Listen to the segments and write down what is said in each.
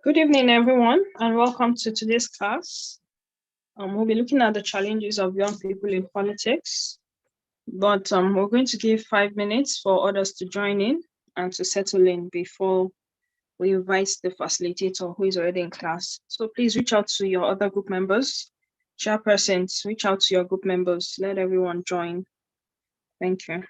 Good evening, everyone, and welcome to today's class. We'll be looking at the challenges of young people in politics, but we're going to give 5 minutes for others to join in and to settle in before we invite the facilitator who is already in class. So please reach out to your other group members, chairpersons, reach out to your group members, let everyone join. Thank you.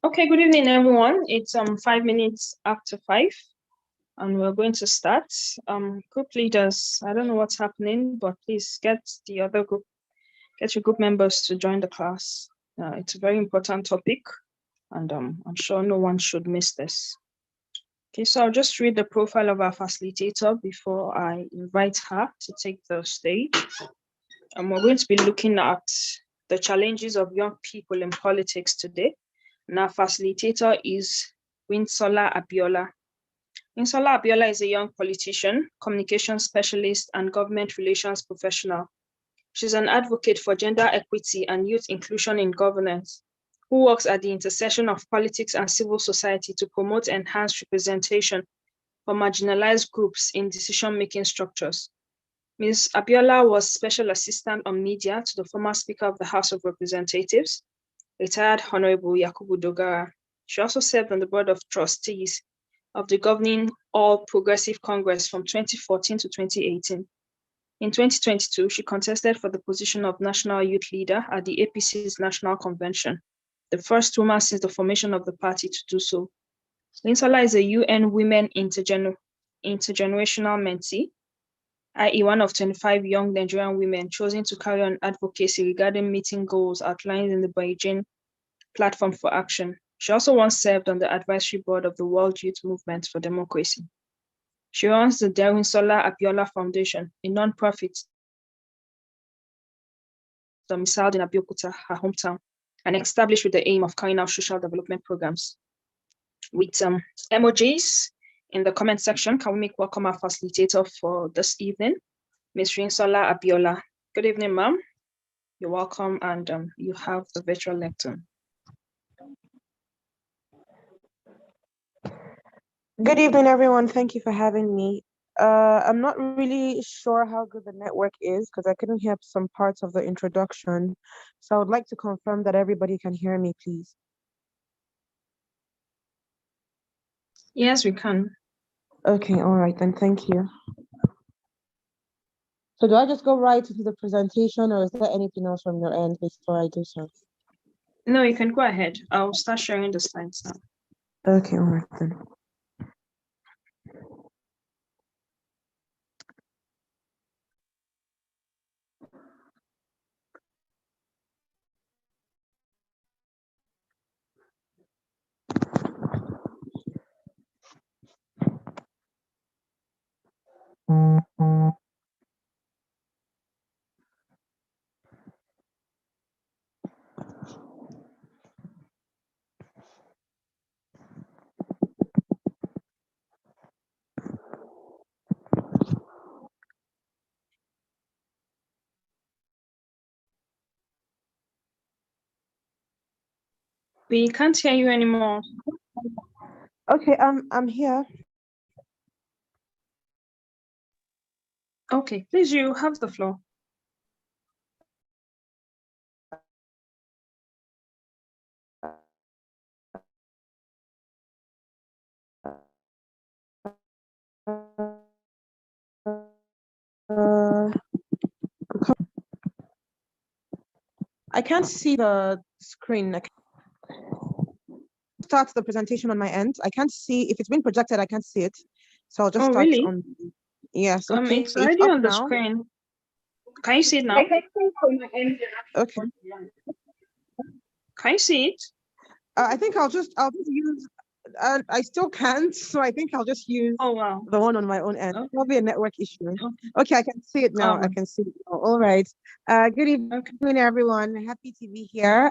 Okay, good evening, everyone. It's 5 minutes after 5, and we're going to start. Group leaders, I don't know what's happening, but please get your group members to join the class. It's a very important topic, and I'm sure no one should miss this. Okay, so I'll just read the profile of our facilitator before I invite her to take the stage. And we're going to be looking at the challenges of young people in politics today. And our facilitator is Winsola Abiola. Winsola Abiola is a young politician, communication specialist, and government relations professional. She's an advocate for gender equity and youth inclusion in governance, who works at the intersection of politics and civil society to promote enhanced representation for marginalized groups in decision-making structures. Ms. Abiola was Special Assistant on Media to the former Speaker of the House of Representatives, retired Honorable Yakubu Dogara. She also served on the Board of Trustees of the governing All Progressive Congress from 2014 to 2018. In 2022, she contested for the position of National Youth Leader at the APC's National Convention, the first woman since the formation of the party to do so. Winsola is a UN Women Intergenerational Mentee, i.e. one of 25 young Nigerian women chosen to carry on advocacy regarding meeting goals outlined in the Beijing Platform for Action. She also once served on the advisory board of the World Youth Movement for Democracy. She runs the Winsola Abiola Foundation, a non-profit domiciled in Abeokuta, her hometown, and established with the aim of carrying out social development programs. With emojis in the comment section, can we make welcome our facilitator for this evening, Ms. Winsola Abiola. Good evening, ma'am. You're welcome, and you have the virtual lectern. Good evening, everyone. Thank you for having me. I'm not really sure how good the network is because I couldn't hear some parts of the introduction. So I would like to confirm that everybody can hear me, please. Yes, we can. Okay, all right, then thank you. So do I just go right into the presentation or is there anything else from your end before I do so? No, you can go ahead. I'll start sharing the slides now. Okay, all right then. We can't hear you anymore. Okay, I'm here. Okay, please, you have the floor. I can't see the screen. I start the presentation on my end. I can't see if it's been projected. I can't see it, so I'll just start really? on. Yes. Okay. It's already up on the now. screen. Can you see it now? Okay. Can you see it? I think I'll just use. I still can't, so I think I'll just use the one on my own end. Okay. Probably a network issue. Okay, I can see it now. I can see it now. All right. Good evening, everyone. Happy to be here.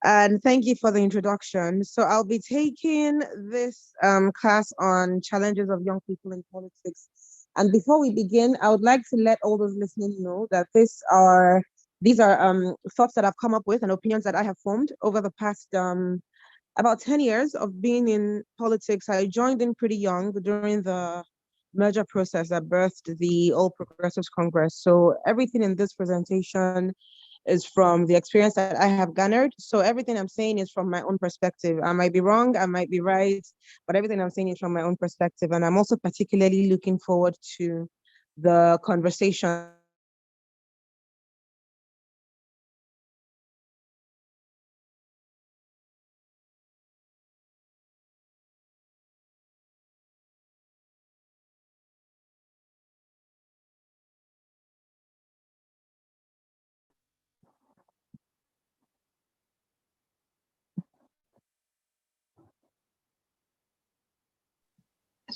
And thank you for the introduction. So I'll be taking this class on challenges of young people in politics. And before we begin, I would like to let all those listening know that these are thoughts that I've come up with and opinions that I have formed over the past about 10 years of being in politics. I joined in pretty young during the merger process that birthed the All Progressives Congress. So everything in this presentation is from the experience that I have garnered. So everything I'm saying is from my own perspective. I might be wrong, I might be right, but everything I'm saying is from my own perspective. And I'm also particularly looking forward to the conversation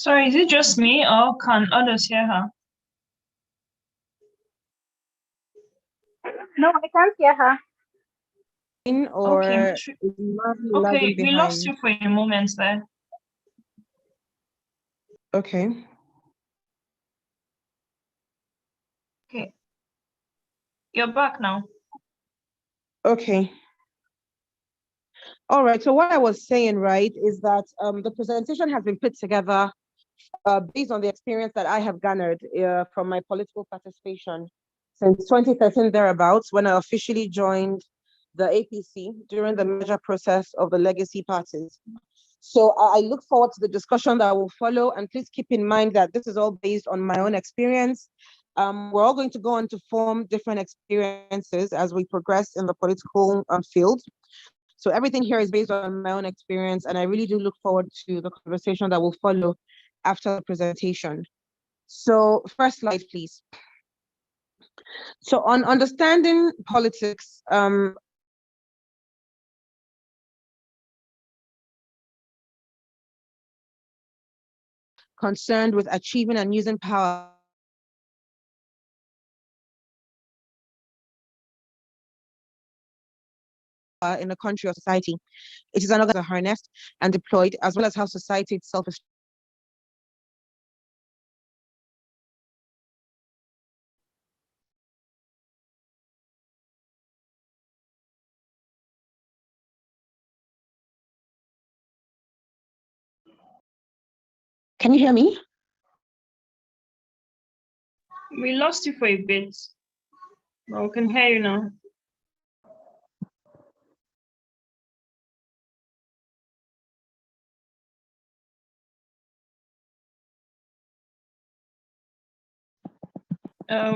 Sorry, is it just me or can others hear her? No, I can't hear her. Or is Marvin Okay, lagging we lost behind? you for a moment there. Okay. Okay, you're back now. Okay. All right. So what I was saying, right, is that the presentation has been put together based on the experience that I have garnered from my political participation since 2013 thereabouts, when I officially joined the APC during the merger process of the legacy parties. So I look forward to the discussion that will follow, and please keep in mind that this is all based on my own experience. We're all going to go on to form different experiences as we progress in the political field. So everything here is based on my own experience, and I really do look forward to the conversation that will follow after the presentation. So first slide, please. So on understanding politics, concerned with achieving and using power in a country or society. It is another harnessed and deployed, as well as how society itself is. Can you hear me? We lost you for a bit, but we can hear you now.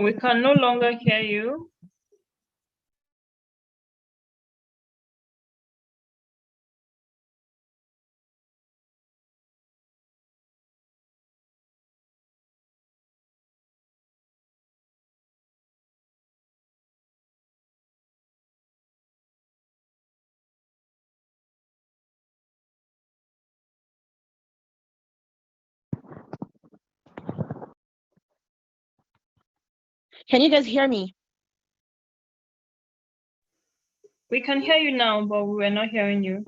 We can no longer hear you. Can you guys hear me? We can hear you now, but we were not hearing you.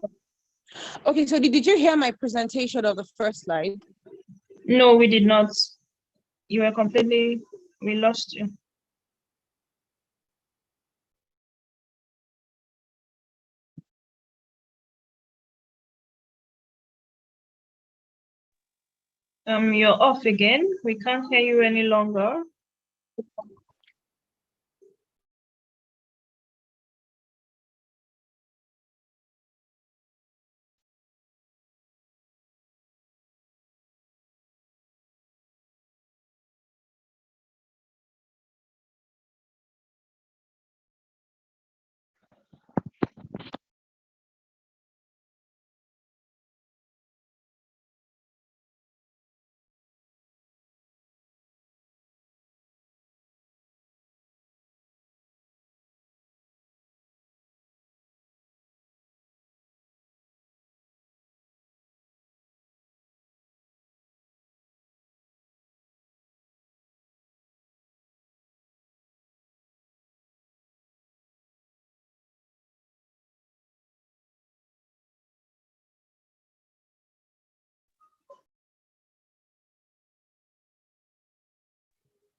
Okay, so did you hear my presentation of the first slide? No, we did not. You were completely, we lost you. You're off again. We can't hear you any longer.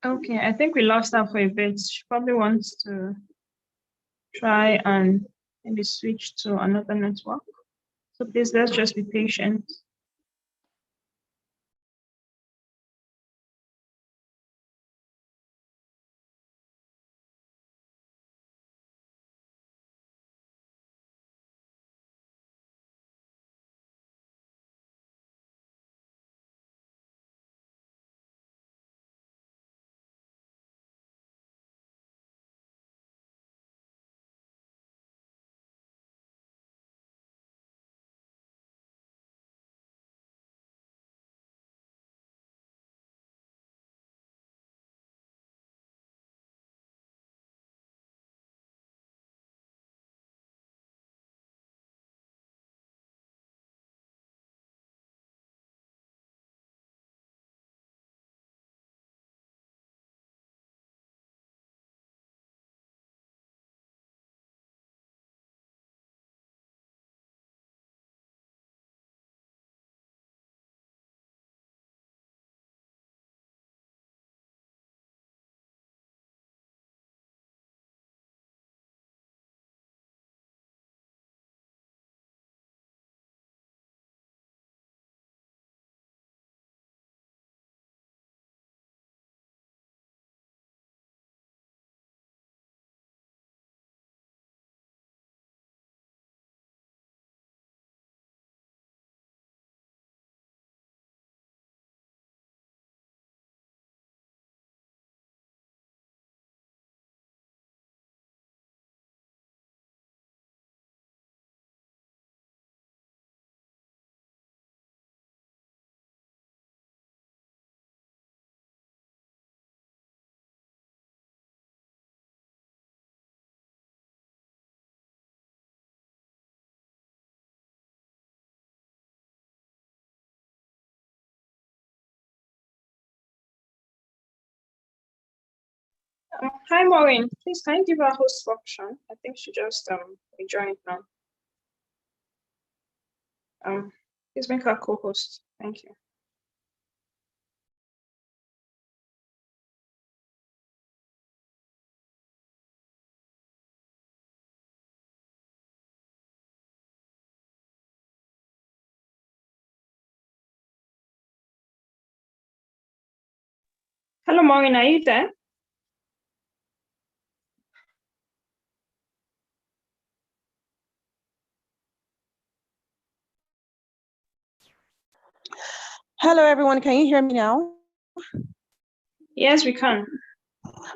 Okay, I think we lost her for a bit. She probably wants to try and maybe switch to another network. So please, let's just be patient. Hi, Maureen. Please, can you give her host function? I think she just rejoined now. Please make her co-host. Thank you. Hello, Maureen. Are you there? Hello, everyone. Can you hear me now? Yes, we can.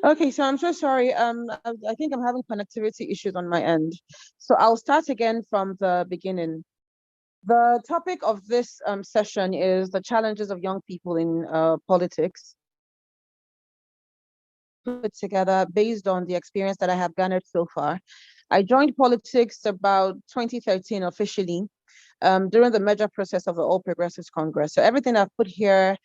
Okay, so I'm so sorry. I think I'm having connectivity issues on my end. So I'll start again from the beginning. The topic of this session is the challenges of young people in politics, put together based on the experience that I have garnered so far. I joined politics about 2013 officially, during the merger process of the All Progressives Congress. So everything I've put here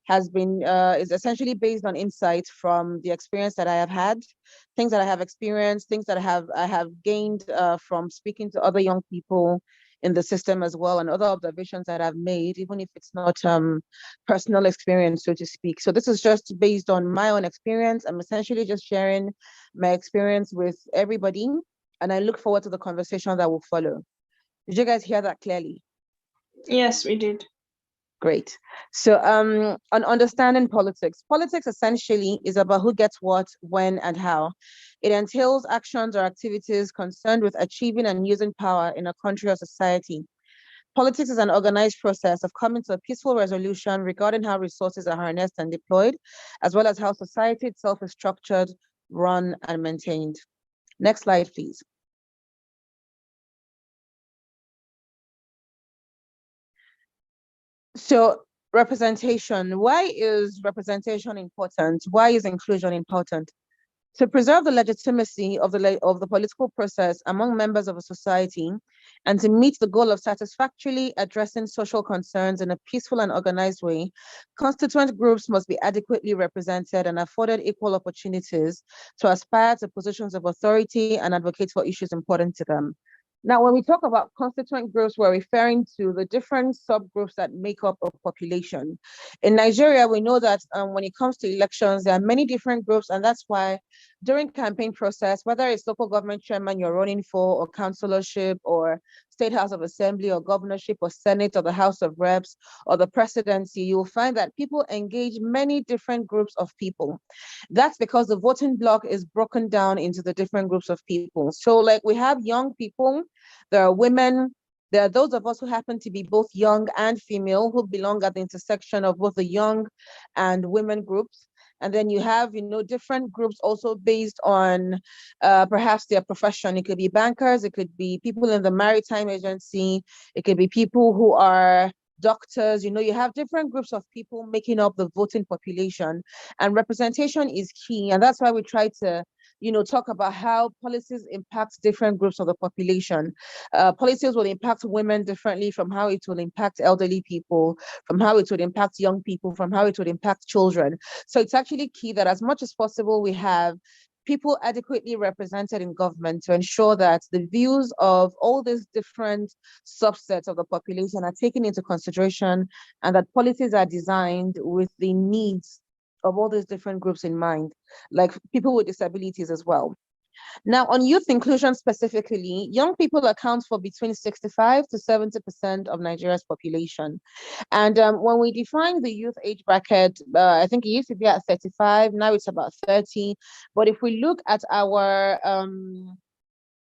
has been is essentially based on insights from the experience that I have had, things that I have experienced, things that I have gained from speaking to other young people in the system as well, and other observations that I've made, even if it's not personal experience, so to speak. So this is just based on my own experience. I'm essentially just sharing my experience with everybody, and I look forward to the conversation that will follow. Did you guys hear that clearly? Yes, we did. Great. So on understanding politics. Politics essentially is about who gets what, when, and how. It entails actions or activities concerned with achieving and using power in a country or society. Politics is an organized process of coming to a peaceful resolution regarding how resources are harnessed and deployed, as well as how society itself is structured, run, and maintained. Next slide, please. So representation, why is representation important? Why is inclusion important? To preserve the legitimacy of the political process among members of a society and to meet the goal of satisfactorily addressing social concerns in a peaceful and organized way, constituent groups must be adequately represented and afforded equal opportunities to aspire to positions of authority and advocate for issues important to them. Now, when we talk about constituent groups, we're referring to the different subgroups that make up a population. In Nigeria, we know that when it comes to elections, there are many different groups, and that's why during campaign process, whether it's local government chairman you're running for, or councillorship, or state house of assembly, or governorship, or senate, or the house of reps, or the presidency, you will find that people engage many different groups of people. That's because the voting block is broken down into the different groups of people. So like we have young people, there are women, there are those of us who happen to be both young and female who belong at the intersection of both the young and women groups. And then you have, different groups also based on perhaps their profession. It could be bankers, it could be people in the maritime agency, it could be people who are doctors. You have different groups of people making up the voting population, and representation is key. And that's why we try to talk about how policies impact different groups of the population. Policies will impact women differently from how it will impact elderly people, from how it would impact young people, from how it would impact children. So it's actually key that as much as possible, we have people adequately represented in government to ensure that the views of all these different subsets of the population are taken into consideration and that policies are designed with the needs of all these different groups in mind, like people with disabilities as well. Now, on youth inclusion specifically, young people account for between 65 to 70% of Nigeria's population. And when we define the youth age bracket, I think it used to be at 35, now it's about 30. But if we look at our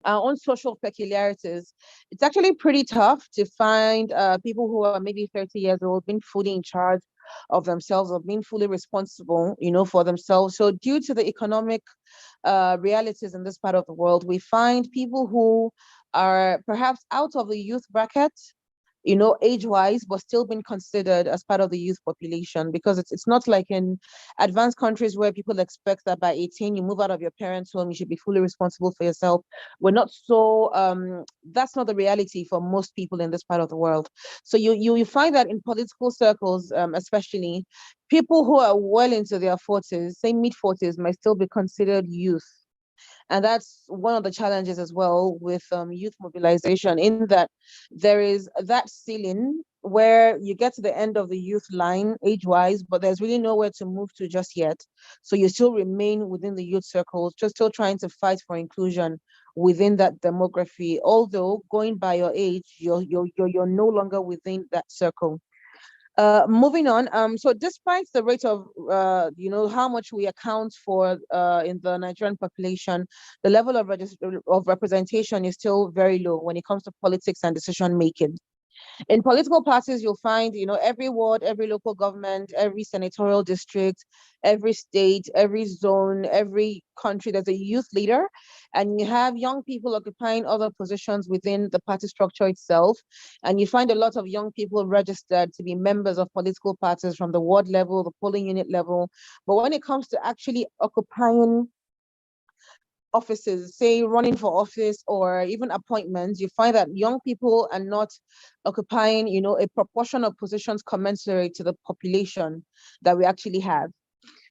own social peculiarities, it's actually pretty tough to find people who are maybe 30 years old being fully in charge of themselves or being fully responsible, for themselves. So due to the economic realities in this part of the world, we find people who are perhaps out of the youth bracket, age-wise, but still being considered as part of the youth population, because it's not like in advanced countries where people expect that by 18 you move out of your parents' home, you should be fully responsible for yourself. We're not so that's not the reality for most people in this part of the world. So you find that in political circles, especially, people who are well into their 40s, say mid 40s, might still be considered youth. And that's one of the challenges as well with youth mobilization, in that there is that ceiling where you get to the end of the youth line age-wise, but there's really nowhere to move to just yet. So you still remain within the youth circles, just still trying to fight for inclusion within that demography. Although going by your age, you're no longer within that circle. Moving on, so despite the rate of, how much we account for in the Nigerian population, the level of representation is still very low when it comes to politics and decision making. In political parties, you'll find, every ward, every local government, every senatorial district, every state, every zone, every country, there's a youth leader, and you have young people occupying other positions within the party structure itself. And you find a lot of young people registered to be members of political parties from the ward level, the polling unit level. But when it comes to actually occupying offices, say running for office or even appointments, you find that young people are not occupying, a proportion of positions commensurate to the population that we actually have.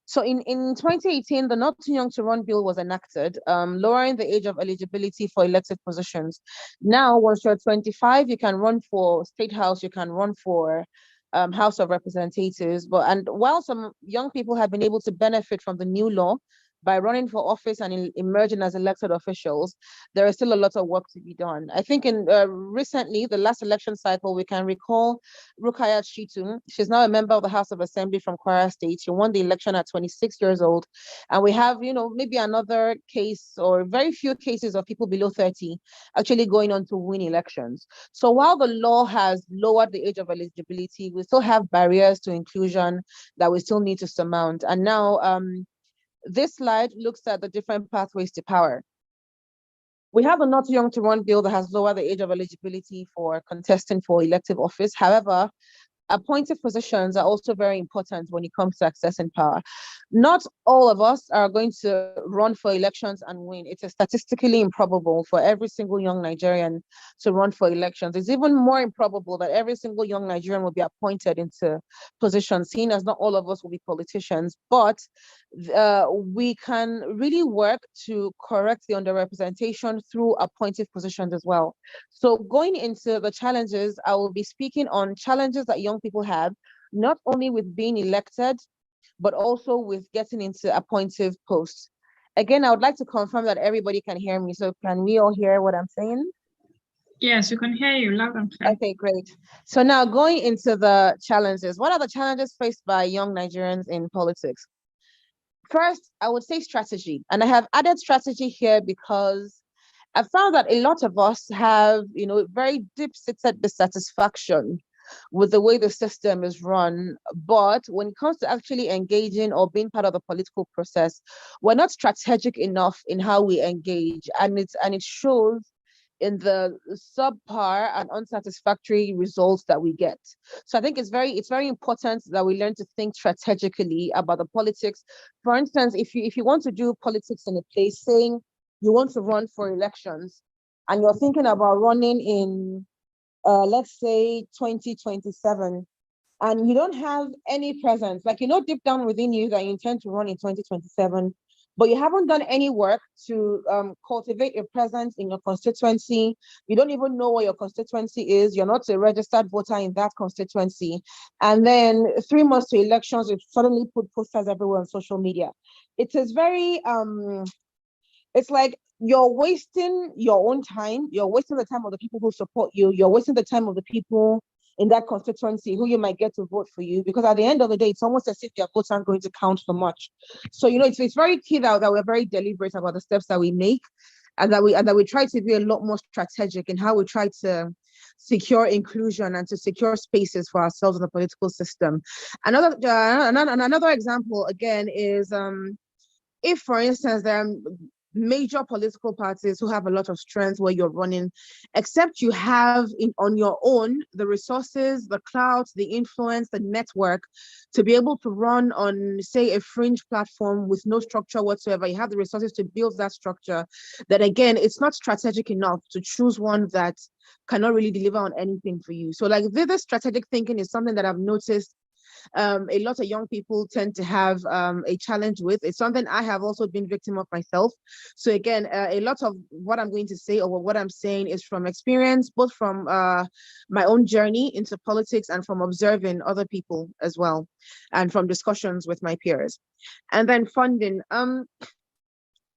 So in 2018, the Not Too Young to Run bill was enacted, lowering the age of eligibility for elected positions. Now, once you're 25, you can run for State House, you can run for House of Representatives. And while some young people have been able to benefit from the new law by running for office and emerging as elected officials, there is still a lot of work to be done. I think in recently, the last election cycle, we can recall Rukayat Shitu. She's now a member of the House of Assembly from Kwara State. She won the election at 26 years old. And we have, maybe another case or very few cases of people below 30 actually going on to win elections. So while the law has lowered the age of eligibility, we still have barriers to inclusion that we still need to surmount. And now, this slide looks at the different pathways to power. We have a Not Too Young to Run bill that has lowered the age of eligibility for contesting for elective office. However, appointed positions are also very important when it comes to accessing power. Not all of us are going to run for elections and win. It's statistically improbable for every single young Nigerian to run for elections. It's even more improbable that every single young Nigerian will be appointed into positions, seeing as not all of us will be politicians. But we can really work to correct the underrepresentation through appointed positions as well. So going into the challenges, I will be speaking on challenges that young people have, not only with being elected, but also with getting into appointive posts. Again, I would like to confirm that everybody can hear me. So can we all hear what I'm saying? Yes, we can hear you loud and clear. Okay, great. So now going into the challenges, what are the challenges faced by young Nigerians in politics? First, I would say strategy. And I have added strategy here because I found that a lot of us have, very deep-seated dissatisfaction with the way the system is run. But when it comes to actually engaging or being part of the political process, we're not strategic enough in how we engage. And it shows in the subpar and unsatisfactory results that we get. So I think it's very important that we learn to think strategically about the politics. For instance, if you want to do politics in a place, saying you want to run for elections and you're thinking about running in let's say 2027, and you don't have any presence, like deep down within you that you intend to run in 2027, but you haven't done any work to cultivate a presence in your constituency. You don't even know what your constituency is. You're not a registered voter in that constituency. And then 3 months to elections, you suddenly put posters everywhere on social media. It is very, it's like you're wasting your own time. You're wasting the time of the people who support you. You're wasting the time of the people in that constituency who you might get to vote for you, because at the end of the day, it's almost as if your votes aren't going to count for much. So, it's very key that we're very deliberate about the steps that we make, and that we try to be a lot more strategic in how we try to secure inclusion and to secure spaces for ourselves in the political system. Another example, again, is if, for instance, major political parties who have a lot of strength where you're running, except you have on your own the resources, the clout, the influence, the network to be able to run on, say, a fringe platform with no structure whatsoever. You have the resources to build that structure. That again, it's not strategic enough to choose one that cannot really deliver on anything for you. So like this strategic thinking is something that I've noticed a lot of young people tend to have a challenge with. It's something I have also been victim of myself. So again, a lot of what I'm going to say or what I'm saying is from experience, both from my own journey into politics and from observing other people as well, and from discussions with my peers. And then funding.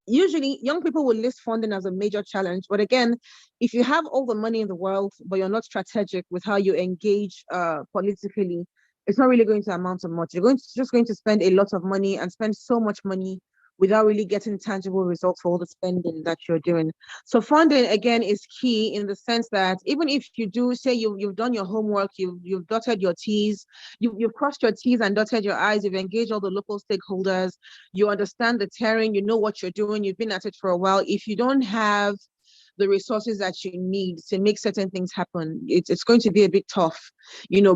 Usually young people will list funding as a major challenge, but again, if you have all the money in the world but you're not strategic with how you engage politically, it's not really going to amount to much. You're just going to spend a lot of money and spend so much money without really getting tangible results for all the spending that you're doing. So funding again is key in the sense that even if you do say you've done your homework, you've dotted your T's, you've crossed your T's and dotted your I's, you've engaged all the local stakeholders, you understand the terrain, you know what you're doing, you've been at it for a while. If you don't have the resources that you need to make certain things happen, it's going to be a bit tough,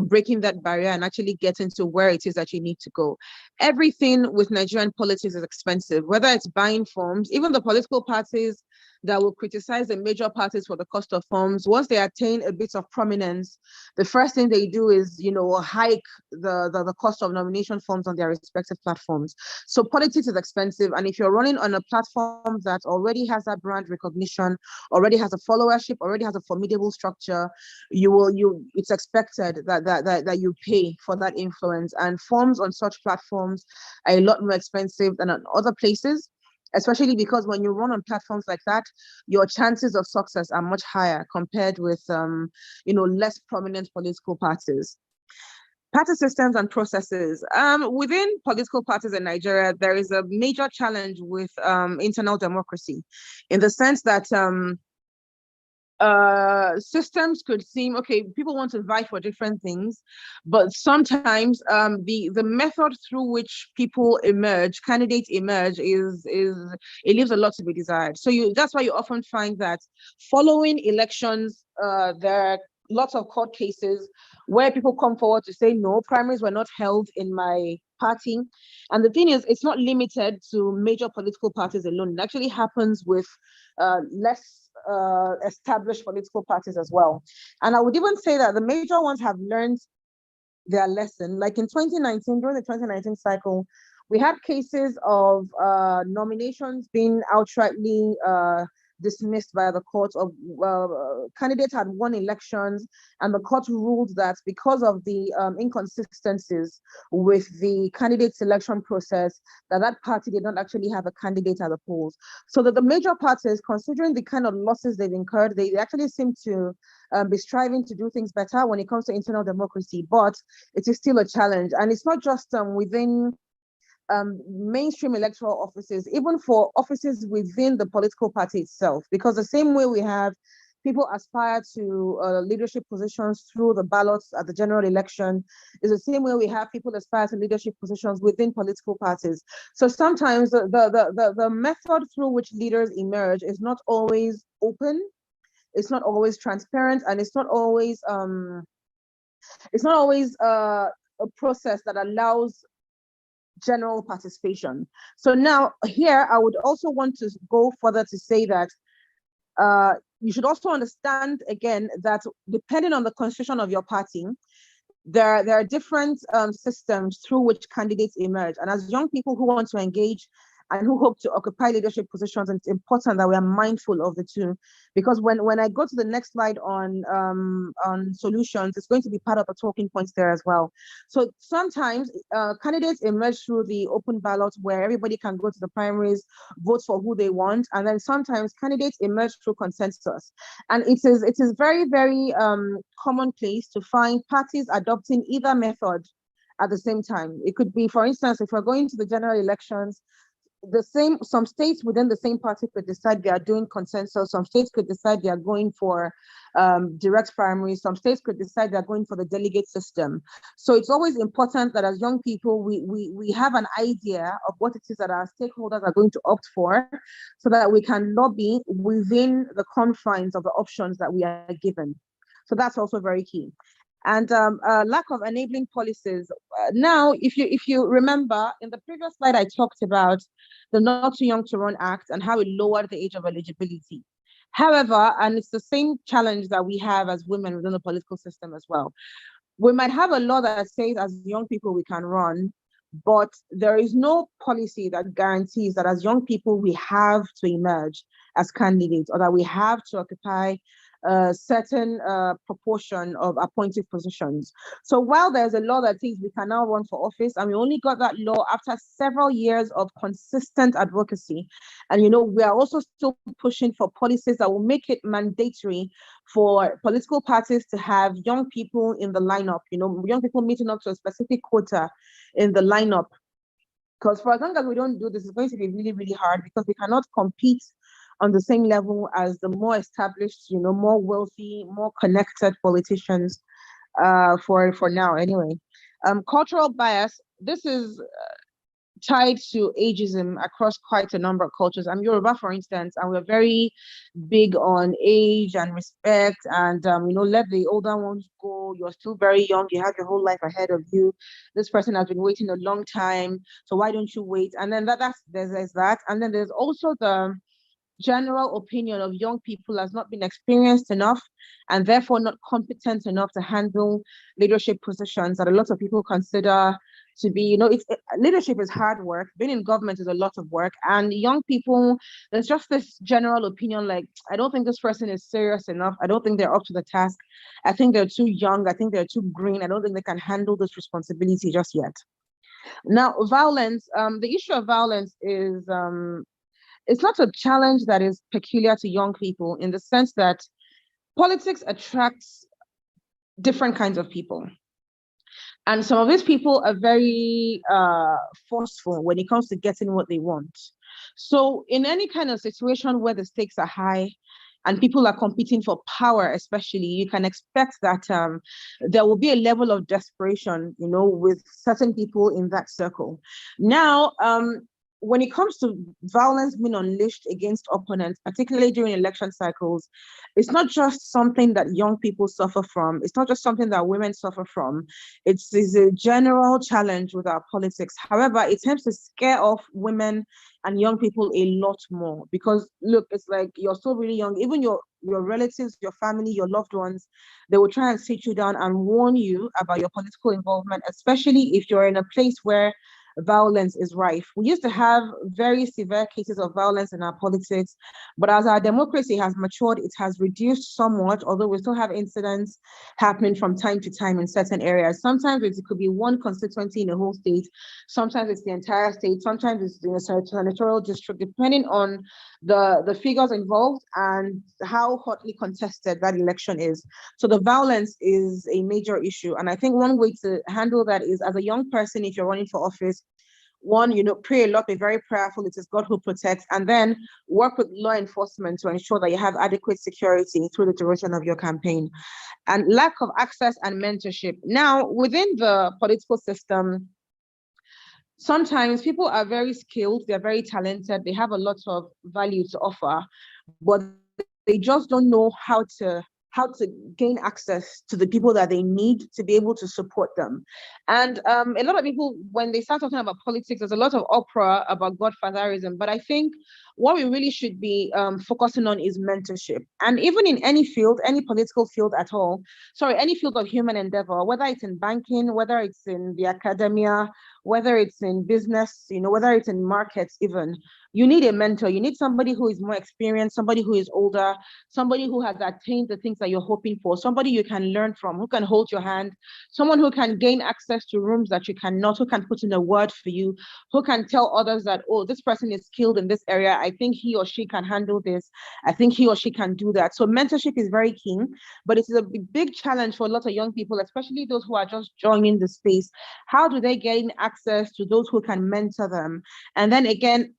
breaking that barrier and actually getting to where it is that you need to go. Everything with Nigerian politics is expensive, whether it's buying forms, even the political parties that will criticize the major parties for the cost of forms. Once they attain a bit of prominence, the first thing they do is, hike the cost of nomination forms on their respective platforms. So politics is expensive. And if you're running on a platform that already has that brand recognition, already has a followership, already has a formidable structure, it's expected that you pay for that influence. And forms on such platforms are a lot more expensive than on other places, especially because when you run on platforms like that, your chances of success are much higher compared with less prominent political parties. Party systems and processes. Within political parties in Nigeria, there is a major challenge with internal democracy, in the sense that systems could seem okay. People want to vie for different things, but sometimes the method through which candidates emerge, is it leaves a lot to be desired. So that's why you often find that following elections, there are lots of court cases where people come forward to say, no, primaries were not held in my party. And the thing is, it's not limited to major political parties alone. It actually happens with less established political parties as well. And I would even say that the major ones have learned their lesson. Like in 2019, during the 2019 cycle, we had cases of nominations being outrightly dismissed by the court. Of candidates had won elections, and the court ruled that because of the inconsistencies with the candidate selection process, that party did not actually have a candidate at the polls. So that the major parties, considering the kind of losses they've incurred, they actually seem to be striving to do things better when it comes to internal democracy, but it is still a challenge. And it's not just within mainstream electoral offices, even for offices within the political party itself, because the same way we have people aspire to leadership positions through the ballots at the general election, is the same way we have people aspire to leadership positions within political parties. So sometimes the method through which leaders emerge is not always open, it's not always transparent, and it's not always a process that allows general participation. So now here, I would also want to go further to say that you should also understand again that depending on the constitution of your party, there are different systems through which candidates emerge. And as young people who want to engage and who hope to occupy leadership positions, it's important that we are mindful of the two, because when I go to the next slide on solutions, it's going to be part of the talking points there as well. So sometimes candidates emerge through the open ballot, where everybody can go to the primaries, vote for who they want, and then sometimes candidates emerge through consensus. And it is very, very commonplace to find parties adopting either method at the same time. It could be, for instance, if we're going to the general elections, some states within the same party could decide they are doing consensus. Some states could decide they are going for direct primary. Some states could decide they're going for the delegate system. So it's always important that as young people, we have an idea of what it is that our stakeholders are going to opt for, so that we can lobby within the confines of the options that we are given. So that's also very key. And lack of enabling policies. Now, if you remember, in the previous slide, I talked about the Not Too Young to Run Act and how it lowered the age of eligibility. However, and it's the same challenge that we have as women within the political system as well. We might have a law that says as young people we can run, but there is no policy that guarantees that as young people we have to emerge as candidates, or that we have to occupy a certain proportion of appointed positions. So while there's a law that says we can now run for office, and we only got that law after several years of consistent advocacy, and we are also still pushing for policies that will make it mandatory for political parties to have young people in the lineup, young people meeting up to a specific quota in the lineup. Because for as long as we don't do this, it's going to be really, really hard, because we cannot compete on the same level as the more established, more wealthy, more connected politicians for now anyway. Cultural bias, this is tied to ageism across quite a number of cultures. I'm Yoruba, for instance, and we're very big on age and respect, and let the older ones go. You're still very young, you have your whole life ahead of you. This person has been waiting a long time, so why don't you wait? And then there's that. And then there's also the general opinion of young people has not been experienced enough, and therefore not competent enough to handle leadership positions that a lot of people consider to be, leadership is hard work. Being in government is a lot of work. And young people, there's just this general opinion like, I don't think this person is serious enough. I don't think they're up to the task. I think they're too young. I think they're too green. I don't think they can handle this responsibility just yet. Now, violence, the issue of violence is, it's not a challenge that is peculiar to young people, in the sense that politics attracts different kinds of people. And some of these people are very forceful when it comes to getting what they want. So in any kind of situation where the stakes are high and people are competing for power, especially, you can expect that there will be a level of desperation, with certain people in that circle. Now, when it comes to violence being unleashed against opponents, particularly during election cycles, it's not just something that young people suffer from. It's not just something that women suffer from. It's a general challenge with our politics. However, it tends to scare off women and young people a lot more, because look, it's like you're still really young. Even your relatives, your family, your loved ones, they will try and sit you down and warn you about your political involvement, especially if you're in a place where violence is rife. We used to have very severe cases of violence in our politics, but as our democracy has matured, it has reduced somewhat, although we still have incidents happening from time to time in certain areas. Sometimes it could be one constituency in a whole state, sometimes it's the entire state, sometimes it's in a senatorial district, depending on the figures involved and how hotly contested that election is. So the violence is a major issue. And I think one way to handle that is, as a young person, if you're running for office, one, pray a lot, be very prayerful, it is God who protects, and then work with law enforcement to ensure that you have adequate security through the duration of your campaign. And lack of access and mentorship. Now, within the political system, sometimes people are very skilled, they're very talented, they have a lot of value to offer, but they just don't know how to gain access to the people that they need to be able to support them. And a lot of people, when they start talking about politics, there's a lot of uproar about godfatherism, but I think what we really should be focusing on is mentorship. And even in any field, any political field at all, any field of human endeavor, whether it's in banking, whether it's in the academia, whether it's in business, whether it's in markets even, you need a mentor. You need somebody who is more experienced, somebody who is older, somebody who has attained the things that you're hoping for, somebody you can learn from, who can hold your hand, someone who can gain access to rooms that you cannot, who can put in a word for you, who can tell others that, oh, this person is skilled in this area. I think he or she can handle this. I think he or she can do that. So mentorship is very key, but it's a big challenge for a lot of young people, especially those who are just joining the space. How do they gain access to those who can mentor them? And then again,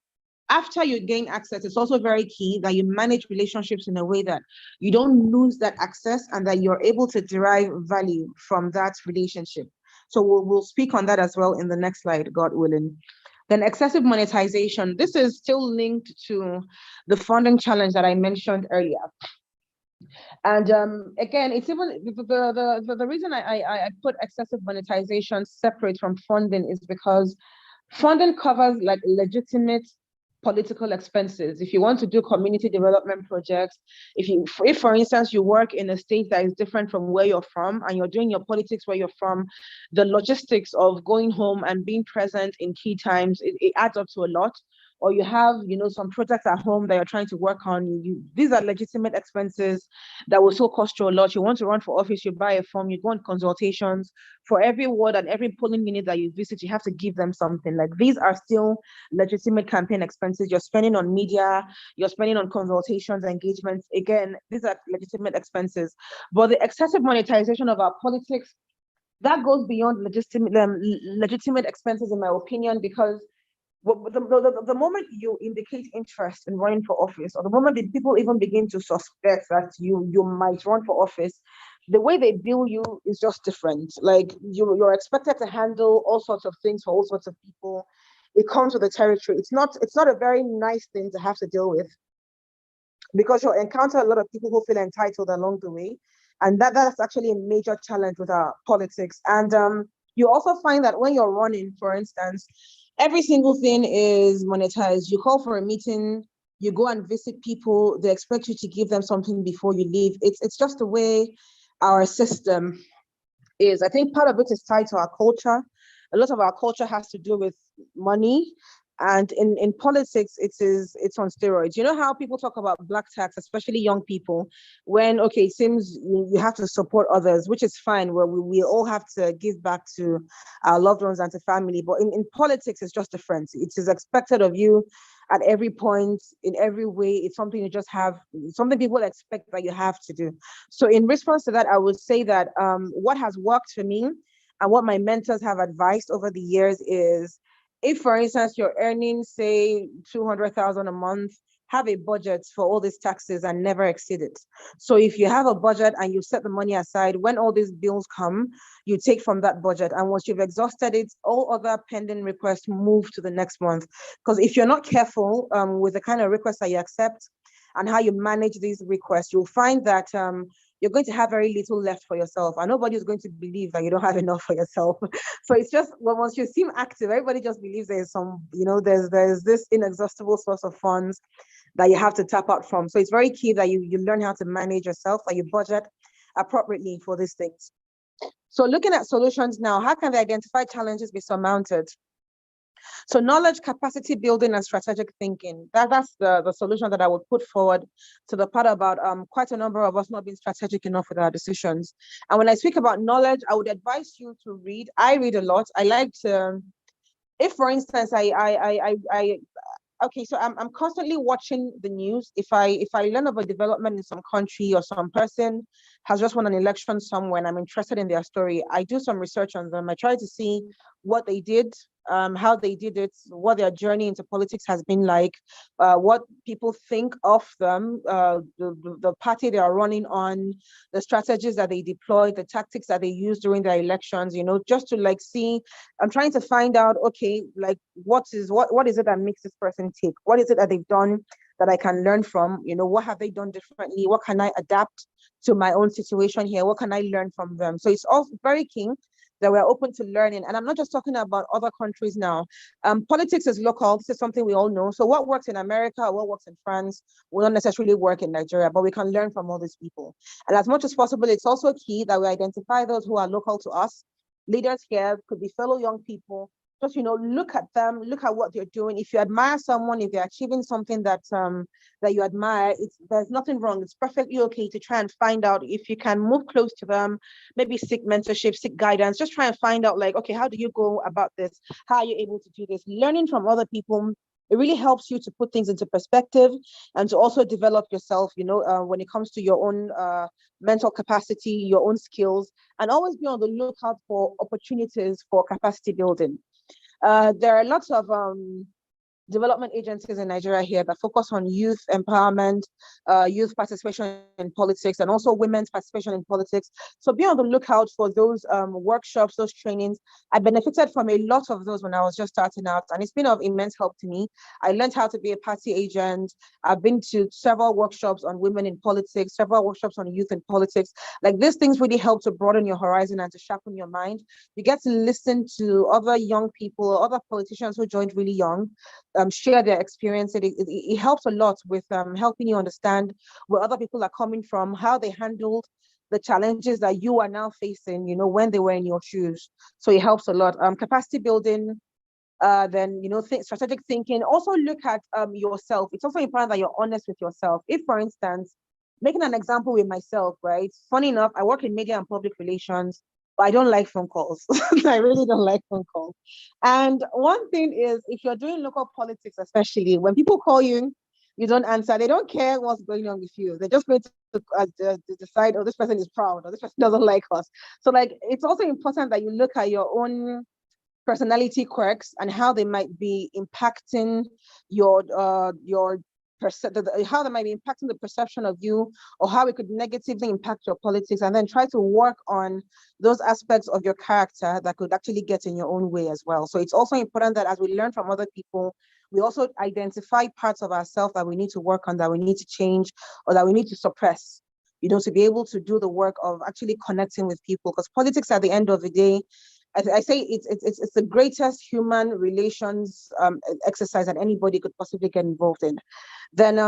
after you gain access, it's also very key that you manage relationships in a way that you don't lose that access and that you're able to derive value from that relationship. So we'll speak on that as well in the next slide, God willing. Then excessive monetization. This is still linked to the funding challenge that I mentioned earlier. And again, it's even the reason I put excessive monetization separate from funding is because funding covers like legitimate political expenses. If you want to do community development projects, if for instance you work in a state that is different from where you're from and you're doing your politics where you're from, the logistics of going home and being present in key times, it adds up to a lot. Or you have, some projects at home that you're trying to work on. These are legitimate expenses that will still cost you a lot. You want to run for office, you buy a form, you go on consultations. For every ward and every polling unit that you visit, you have to give them something. Like, these are still legitimate campaign expenses. You're spending on media, you're spending on consultations, engagements. Again, these are legitimate expenses. But the excessive monetization of our politics, that goes beyond legitimate expenses, in my opinion, because the moment you indicate interest in running for office, or the moment that people even begin to suspect that you might run for office, the way they bill you is just different. Like, you're expected to handle all sorts of things for all sorts of people. It comes with the territory. It's not a very nice thing to have to deal with, because you'll encounter a lot of people who feel entitled along the way. And that's actually a major challenge with our politics. And you also find that when you're running, for instance, every single thing is monetized. You call for a meeting, you go and visit people, they expect you to give them something before you leave. It's just the way our system is. I think part of it is tied to our culture. A lot of our culture has to do with money. And in politics, it's on steroids. You know how people talk about black tax, especially young people, when, okay, it seems you have to support others, which is fine, where we all have to give back to our loved ones and to family. But in politics, it's just different. It is expected of you at every point, in every way. It's something you just have, something people expect that you have to do. So in response to that, I would say that what has worked for me and what my mentors have advised over the years is, if, for instance, you're earning, say, 200,000 a month, have a budget for all these taxes and never exceed it. So if you have a budget and you set the money aside, when all these bills come, you take from that budget. And once you've exhausted it, all other pending requests move to the next month. Because if you're not careful with the kind of requests that you accept and how you manage these requests, you'll find that you're going to have very little left for yourself, and nobody's going to believe that you don't have enough for yourself. So it's just, well, once you seem active, everybody just believes there's some, there's this inexhaustible source of funds that you have to tap out from. So it's very key that you learn how to manage yourself, that you budget appropriately for these things. So looking at solutions now, how can the identified challenges be surmounted? So knowledge, capacity building, and strategic thinking. That's the solution that I would put forward to the part about quite a number of us not being strategic enough with our decisions. And when I speak about knowledge, I would advise you to read. I read a lot. I like to, if for instance, okay, so I'm constantly watching the news. If I learn of a development in some country, or some person has just won an election somewhere and I'm interested in their story, I do some research on them. I try to see what they did, how they did it, what their journey into politics has been like, what people think of them, the party they are running on, the strategies that they deploy, the tactics that they use during their elections, just to like see. I'm trying to find out, okay, like what is it that makes this person tick? What is it that they've done that I can learn from? What have they done differently? What can I adapt to my own situation here? What can I learn from them? So it's all very key that we're open to learning. And I'm not just talking about other countries now. Politics is local. This is something we all know. So what works in America or what works in France will not necessarily work in Nigeria, but we can learn from all these people. And as much as possible, it's also key that we identify those who are local to us. Leaders here could be fellow young people. Just, look at them, look at what they're doing. If you admire someone, if they're achieving something that you admire, there's nothing wrong. It's perfectly okay to try and find out if you can move close to them, maybe seek mentorship, seek guidance, just try and find out, like, okay, how do you go about this? How are you able to do this? Learning from other people, it really helps you to put things into perspective and to also develop yourself, when it comes to your own mental capacity, your own skills, and always be on the lookout for opportunities for capacity building. There are lots of development agencies in Nigeria here that focus on youth empowerment, youth participation in politics, and also women's participation in politics. So be on the lookout for those workshops, those trainings. I benefited from a lot of those when I was just starting out, and it's been of immense help to me. I learned how to be a party agent. I've been to several workshops on women in politics, several workshops on youth in politics. Like, these things really help to broaden your horizon and to sharpen your mind. You get to listen to other young people, other politicians who joined really young, share their experience. It helps a lot with helping you understand where other people are coming from, how they handled the challenges that you are now facing, when they were in your shoes. So it helps a lot. Capacity building, then, strategic thinking. Also look at yourself. It's also important that you're honest with yourself. If, for instance, making an example with myself, right? Funny enough, I work in media and public relations, but I don't like phone calls. I really don't like phone calls. And one thing is, if you're doing local politics, especially when people call you, you don't answer. They don't care what's going on with you. They're just going to decide, oh, this person is proud, or this person doesn't like us. So, like, it's also important that you look at your own personality quirks and how they might be impacting how they might be impacting the perception of you, or how it could negatively impact your politics, and then try to work on those aspects of your character that could actually get in your own way as well. So it's also important that as we learn from other people, we also identify parts of ourselves that we need to work on, that we need to change, or that we need to suppress, to be able to do the work of actually connecting with people. Because politics, at the end of the day, I say it's the greatest human relations exercise that anybody could possibly get involved in. Then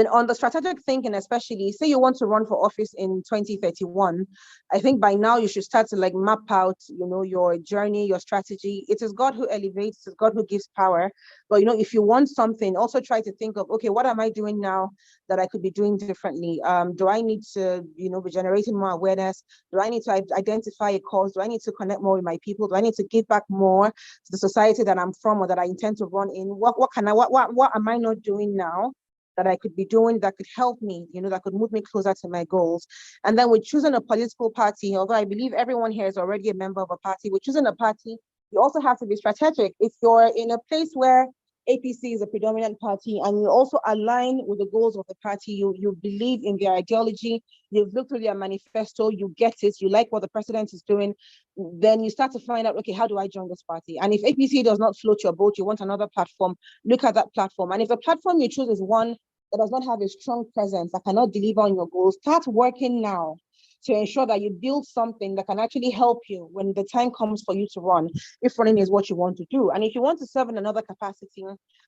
on the strategic thinking, especially, say you want to run for office in 2031, I think by now you should start to map out, your journey, your strategy. It is God who elevates, it's God who gives power. But, if you want something, also try to think of, okay, what am I doing now that I could be doing differently? Do I need to, be generating more awareness? Do I need to identify a cause? Do I need to connect more with my people? Do I need to give back more to the society that I'm from or that I intend to run in? What am I not doing now that I could be doing that could help me, that could move me closer to my goals? And then with choosing a political party, although I believe everyone here is already a member of a party, with choosing a party, you also have to be strategic. If you're in a place where APC is a predominant party and you also align with the goals of the party, you believe in their ideology, you've looked through their manifesto, you get it, you like what the president is doing, then you start to find out, okay, how do I join this party? And if APC does not float your boat, you want another platform, look at that platform. And if the platform you choose is one that does not have a strong presence, that cannot deliver on your goals, start working now to ensure that you build something that can actually help you when the time comes for you to run, if running is what you want to do. And if you want to serve in another capacity,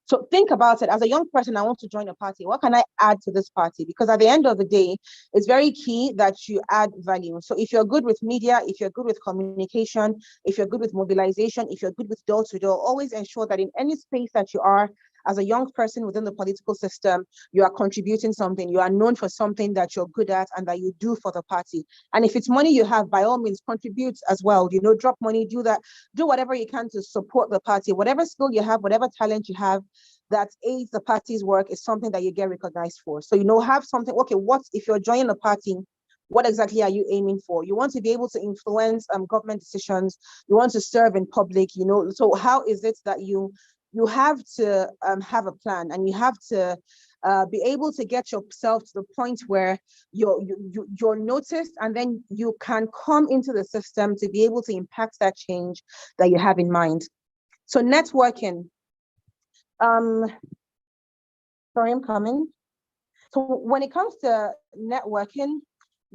so think about it. As a young person, I want to join a party. What can I add to this party? Because at the end of the day, it's very key that you add value. So if you're good with media, if you're good with communication, if you're good with mobilization, if you're good with door-to-door, always ensure that in any space that you are, as a young person within the political system, you are contributing something, you are known for something that you're good at and that you do for the party. And if it's money you have, by all means, contribute as well. Drop money, do that, do whatever you can to support the party. Whatever skill you have, whatever talent you have that aids the party's work is something that you get recognized for. So, have something, okay, what if you're joining a party, what exactly are you aiming for? You want to be able to influence government decisions. You want to serve in public, so how is it that you have to have a plan, and you have to be able to get yourself to the point where you're noticed, and then you can come into the system to be able to impact that change that you have in mind. So networking. Sorry, I'm coming. So when it comes to networking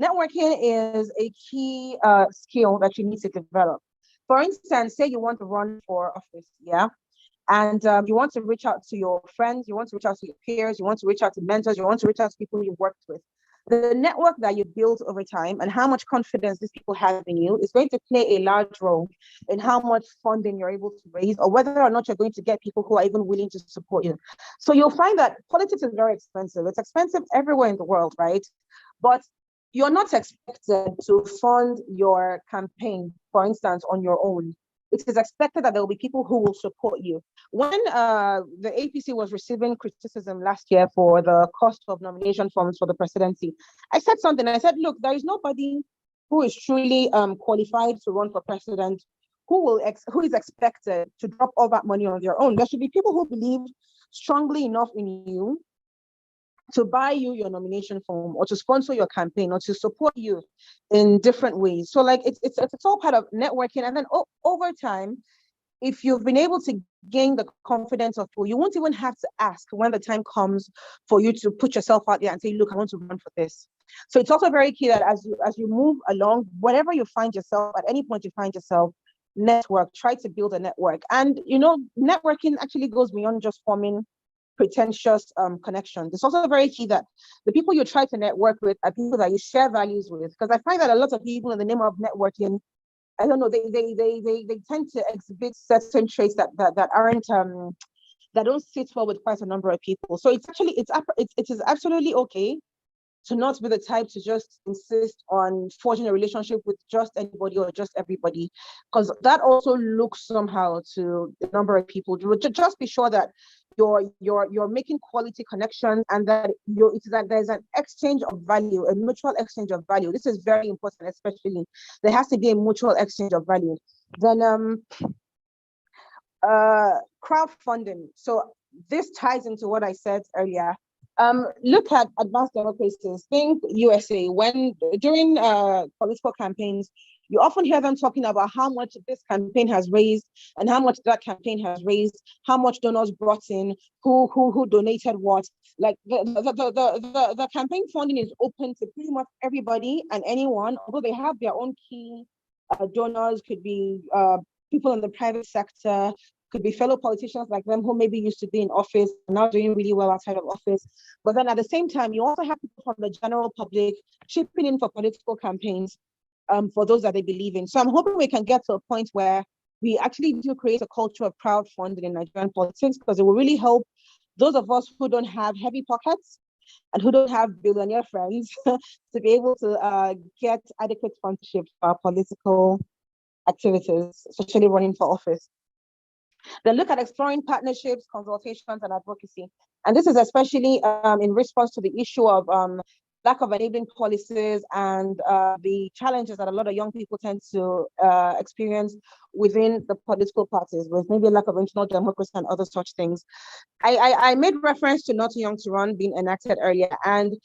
is a key skill that you need to develop. For instance, say you want to run for office, yeah? And you want to reach out to your friends, you want to reach out to your peers, you want to reach out to mentors, you want to reach out to people you've worked with. The network that you build over time and how much confidence these people have in you is going to play a large role in how much funding you're able to raise, or whether or not you're going to get people who are even willing to support you. So you'll find that politics is very expensive. It's expensive everywhere in the world, right? But you're not expected to fund your campaign, for instance, on your own. It is expected that there will be people who will support you. When the APC was receiving criticism last year for the cost of nomination forms for the presidency, I said something. I said, look, there is nobody who is truly qualified to run for president who is expected to drop all that money on their own. There should be people who believe strongly enough in you to buy you your nomination form, or to sponsor your campaign, or to support you in different ways. So like it's all part of networking. And then over time, if you've been able to gain the confidence of people, you won't even have to ask when the time comes for you to put yourself out there and say, look, I want to run for this. So it's also very key that as you move along, whatever you find yourself, at any point you find yourself, network, try to build a network. And networking actually goes beyond just forming pretentious connections. It's also very key that the people you try to network with are people that you share values with. Because I find that a lot of people, in the name of networking, I don't know, they tend to exhibit certain traits that aren't that don't sit well with quite a number of people. So it is absolutely okay to not be the type to just insist on forging a relationship with just anybody or just everybody, because that also looks somehow to a number of people. Just be sure that you're making quality connections, and that there's an exchange of value, a mutual exchange of value. This is very important, especially there has to be a mutual exchange of value. Then crowdfunding. So this ties into what I said earlier. Look at advanced democracies. Think USA. When during political campaigns, you often hear them talking about how much this campaign has raised and how much that campaign has raised, how much donors brought in, who donated what. Like the campaign funding is open to pretty much everybody and anyone, although they have their own key donors. Could be people in the private sector, could be fellow politicians like them who maybe used to be in office and now doing really well outside of office. But then at the same time, you also have people from the general public chipping in for political campaigns for those that they believe in. So I'm hoping we can get to a point where we actually do create a culture of crowdfunding in Nigerian politics, because it will really help those of us who don't have heavy pockets and who don't have billionaire friends to be able to get adequate sponsorship for our political activities, especially running for office. Then look at exploring partnerships, consultations, and advocacy. And this is especially in response to the issue of lack of enabling policies and the challenges that a lot of young people tend to experience within the political parties, with maybe a lack of internal democracy and other such things. I made reference to Not Too Young to Run being enacted earlier, and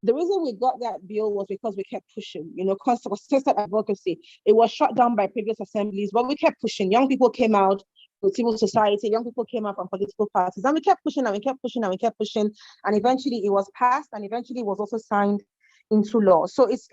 the reason we got that bill was because we kept pushing, consistent advocacy. It was shut down by previous assemblies, but we kept pushing. Young people came out with civil society, young people came out from political parties, and we kept pushing and we kept pushing and we kept pushing, and eventually it was passed, and eventually it was also signed into law. So it's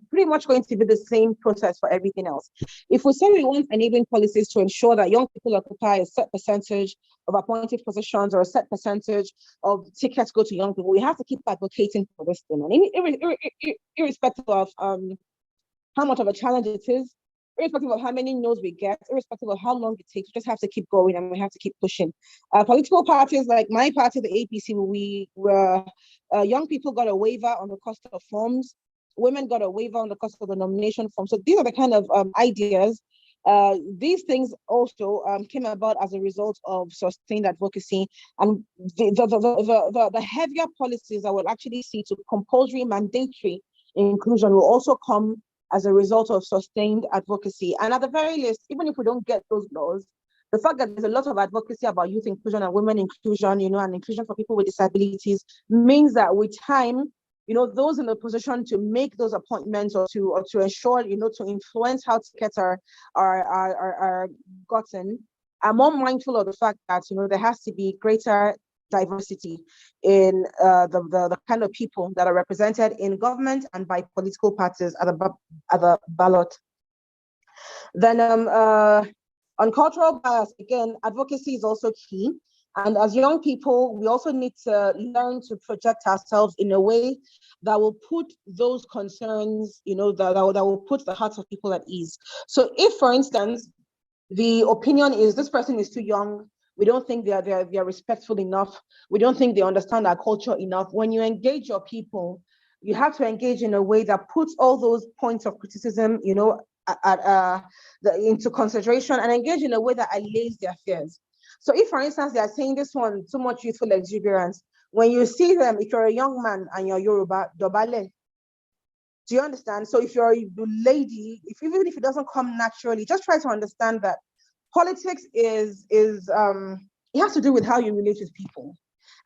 pretty much going to be the same process for everything else. If we say we want enabling policies to ensure that young people occupy a set percentage of appointed positions or a set percentage of tickets go to young people, we have to keep advocating for this thing. And irrespective of how much of a challenge it is, irrespective of how many no's we get, irrespective of how long it takes, we just have to keep going and we have to keep pushing. Political parties like my party, the APC, we were young people got a waiver on the cost of forms, women got a waiver on the cost of the nomination form. So these are the kind of ideas. These things also came about as a result of sustained advocacy, and the heavier policies that will actually see to compulsory mandatory inclusion will also come as a result of sustained advocacy. And at the very least, even if we don't get those laws, the fact that there's a lot of advocacy about youth inclusion and women inclusion, and inclusion for people with disabilities, means that with time, those in the position to make those appointments or to ensure, to influence how tickets are gotten, are more mindful of the fact that, there has to be greater diversity in the kind of people that are represented in government and by political parties at the ballot. Then on cultural bias, again, advocacy is also key. And as young people, we also need to learn to project ourselves in a way that will put those concerns, that will put the hearts of people at ease. So if, for instance, the opinion is this person is too young, we don't think they're respectful enough, we don't think they understand our culture enough. When you engage your people, you have to engage in a way that puts all those points of criticism, into consideration, and engage in a way that allays their fears. So if, for instance, they are saying this one, too much youthful exuberance, when you see them, if you're a young man and you're Yoruba, dobale, Do you understand? So if you're a lady, even if it doesn't come naturally, just try to understand that politics is it has to do with how you relate with people.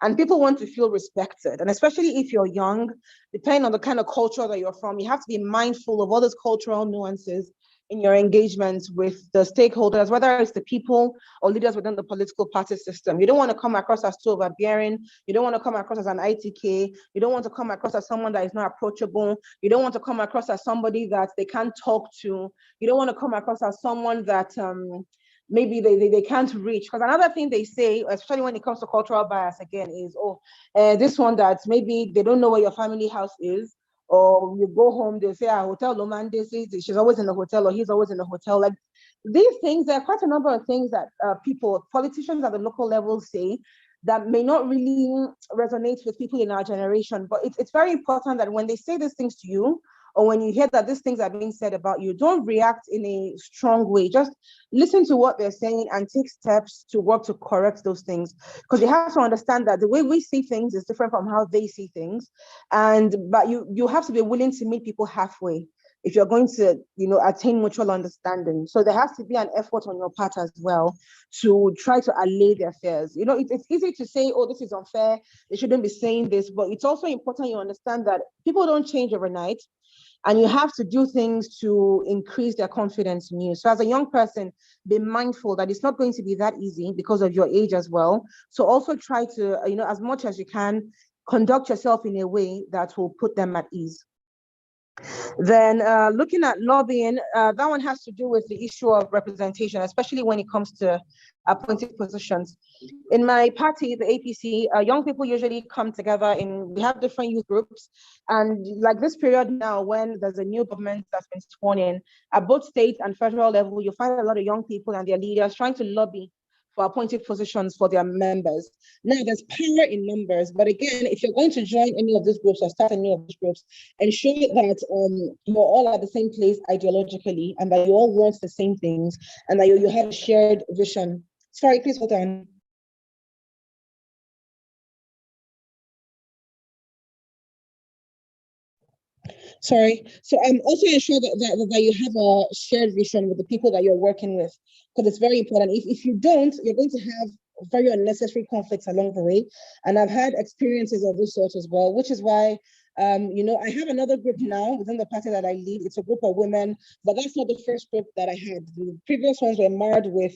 And people want to feel respected. And especially if you're young, depending on the kind of culture that you're from, you have to be mindful of all those cultural nuances in your engagements with the stakeholders, whether it's the people or leaders within the political party system. You don't want to come across as too overbearing. You don't want to come across as an ITK. You don't want to come across as someone that is not approachable. You don't want to come across as somebody that they can't talk to. You don't want to come across as someone that maybe they can't reach. Because another thing they say, especially when it comes to cultural bias again, is, this one that maybe they don't know where your family house is, or you go home, they say, hotel Lomande says she's always in the hotel, or he's always in the hotel. Like these things, there are quite a number of things that politicians at the local level say that may not really resonate with people in our generation. But it's very important that when they say these things to you, or when you hear that these things are being said about you, don't react in a strong way. Just listen to what they're saying and take steps to work to correct those things. Because you have to understand that the way we see things is different from how they see things. But you have to be willing to meet people halfway if you're going to, attain mutual understanding. So there has to be an effort on your part as well to try to allay their fears. It's easy to say, oh, this is unfair, they shouldn't be saying this, but it's also important you understand that people don't change overnight. And you have to do things to increase their confidence in you. So as a young person, be mindful that it's not going to be that easy because of your age as well. So also try to, as much as you can, conduct yourself in a way that will put them at ease. Then looking at lobbying, that one has to do with the issue of representation, especially when it comes to appointed positions. In my party, the APC, young people usually come together we have different youth groups. And like this period now, when there's a new government that's been sworn in, at both state and federal level, you find a lot of young people and their leaders trying to lobby for appointed positions for their members. Now, there's power in numbers, but again, if you're going to join any of these groups or start any of these groups, ensure that you're all at the same place ideologically and that you all want the same things and that you have a shared vision. Sorry, please hold on. Sorry. So also ensure that you have a shared vision with the people that you're working with, because it's very important. If you don't, you're going to have very unnecessary conflicts along the way. And I've had experiences of this sort as well, which is why, I have another group now within the party that I lead. It's a group of women, but that's not the first group that I had. The previous ones were marred with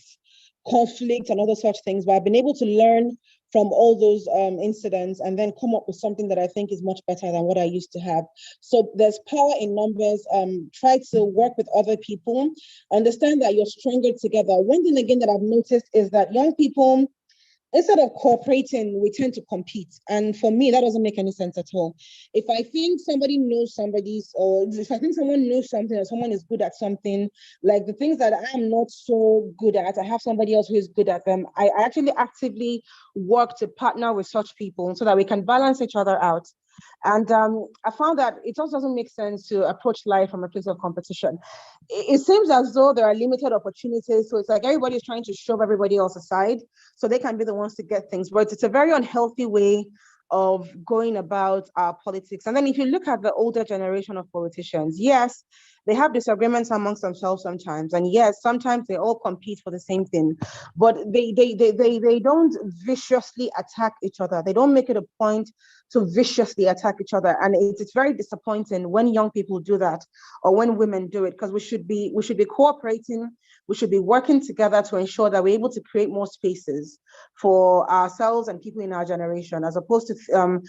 conflict and other such things, but I've been able to learn from all those incidents and then come up with something that I think is much better than what I used to have. So there's power in numbers. Try to work with other people. Understand that you're stronger together. One thing again that I've noticed is that young people, instead of cooperating, we tend to compete. And for me, that doesn't make any sense at all. If I think somebody knows or if I think someone knows something or someone is good at something, like the things that I'm not so good at, I have somebody else who is good at them. I actually actively work to partner with such people so that we can balance each other out. And I found that it also doesn't make sense to approach life from a place of competition. It seems as though there are limited opportunities. So it's like everybody's trying to shove everybody else aside so they can be the ones to get things. But it's a very unhealthy way of going about our politics. And then if you look at the older generation of politicians, yes, they have disagreements amongst themselves sometimes. And yes, sometimes they all compete for the same thing, but they don't viciously attack each other. They don't make it a point to viciously attack each other. And it's very disappointing when young people do that or when women do it, because we should be cooperating. We should be working together to ensure that we're able to create more spaces for ourselves and people in our generation, as opposed to,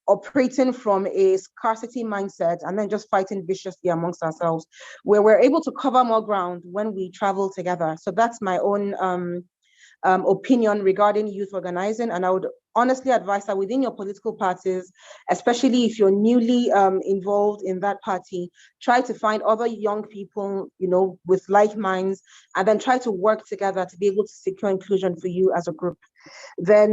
operating from a scarcity mindset and then just fighting viciously amongst ourselves, where we're able to cover more ground when we travel together. So that's my own opinion regarding youth organizing. And I would honestly advise that within your political parties, especially if you're newly involved in that party, try to find other young people, with like minds, and then try to work together to be able to secure inclusion for you as a group. Then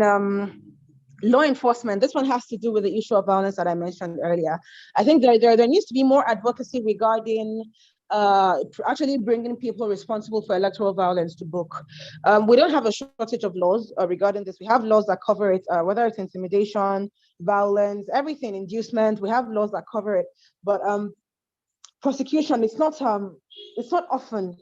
law enforcement, this one has to do with the issue of violence that I mentioned earlier. I think there needs to be more advocacy regarding actually bringing people responsible for electoral violence to book. We don't have a shortage of laws regarding this. We have laws that cover it, whether it's intimidation, violence, everything, inducement. We have laws that cover it, but prosecution, it's not often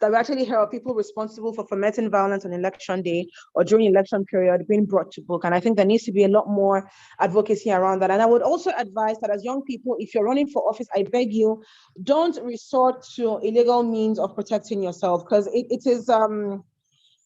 that we actually hear of people responsible for fomenting violence on election day or during election period being brought to book. And I think there needs to be a lot more advocacy around that. And I would also advise that as young people, if you're running for office, I beg you, don't resort to illegal means of protecting yourself, because it is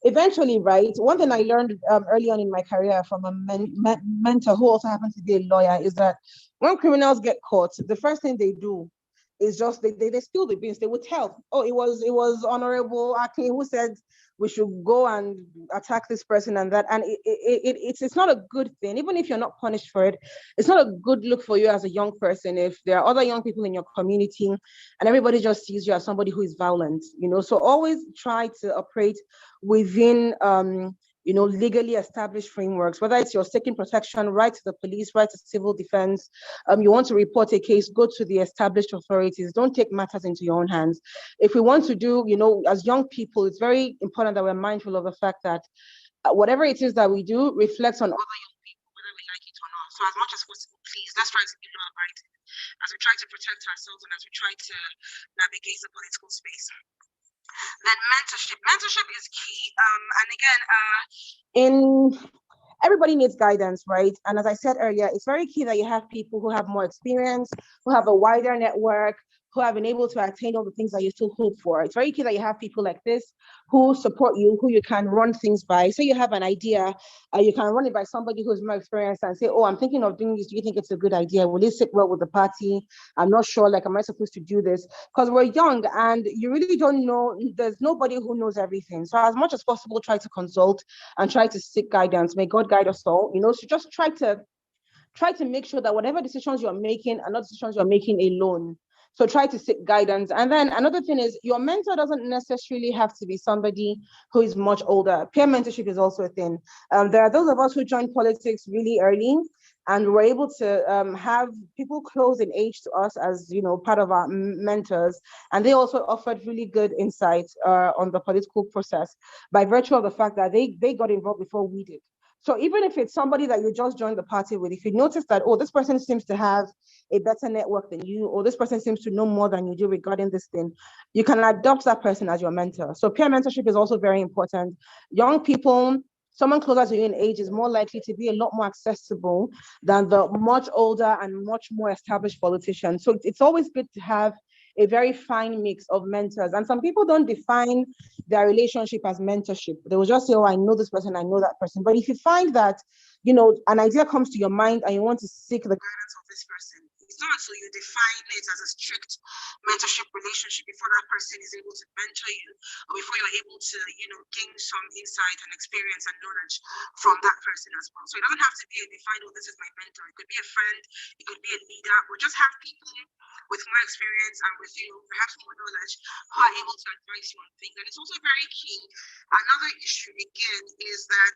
eventually, right? One thing I learned early on in my career from a mentor who also happens to be a lawyer is that when criminals get caught, the first thing they do is just they spill the beans. They would tell, oh, it was Honorable Aki who said we should go and attack this person and that, and it's not a good thing. Even if you're not punished for it, it's not a good look for you as a young person if there are other young people in your community and everybody just sees you as somebody who is violent, you know. So always try to operate within legally established frameworks, whether it's you're seeking protection, right to the police, right to civil defense. You want to report a case, go to the established authorities. Don't take matters into your own hands. If we want to do, as young people, it's very important that we're mindful of the fact that whatever it is that we do reflects on other young people, whether we like it or not. So as much as possible, please, let's try to be law-abiding as we try to protect ourselves and as we try to navigate the political space. Then mentorship. Mentorship is key. And again, everybody needs guidance, right? And as I said earlier, it's very key that you have people who have more experience, who have a wider network, who have been able to attain all the things that you still hope for. It's very key that you have people like this who support you, who you can run things by. Say you have an idea, you can run it by somebody who's more experienced and say, oh, I'm thinking of doing this. Do you think it's a good idea? Will it sit well with the party? I'm not sure, like, am I supposed to do this? Because we're young and you really don't know, there's nobody who knows everything. So as much as possible, try to consult and try to seek guidance. May God guide us all, so just try to make sure that whatever decisions you're making are not decisions you're making alone. So try to seek guidance. And then another thing is your mentor doesn't necessarily have to be somebody who is much older. Peer mentorship is also a thing. There are those of us who joined politics really early and were able to have people close in age to us as, part of our mentors. And they also offered really good insights on the political process by virtue of the fact that they got involved before we did. So even if it's somebody that you just joined the party with, if you notice that, oh, this person seems to have a better network than you, or this person seems to know more than you do regarding this thing, you can adopt that person as your mentor. So peer mentorship is also very important. Young people, someone closer to you in age is more likely to be a lot more accessible than the much older and much more established politicians. So it's always good to have a very fine mix of mentors. And some people don't define their relationship as mentorship. They will just say, oh, I know this person, I know that person. But if you find that, an idea comes to your mind and you want to seek the guidance of this person, it's not until you define it as a strict mentorship relationship before that person is able to mentor you, or before you're able to, gain some insight and experience and knowledge from that person as well. So it doesn't have to be a defined, oh, this is my mentor. It could be a friend, it could be a leader, or just have people with more experience and with perhaps more knowledge who are able to advise you on things. And it's also very key. Another issue again is that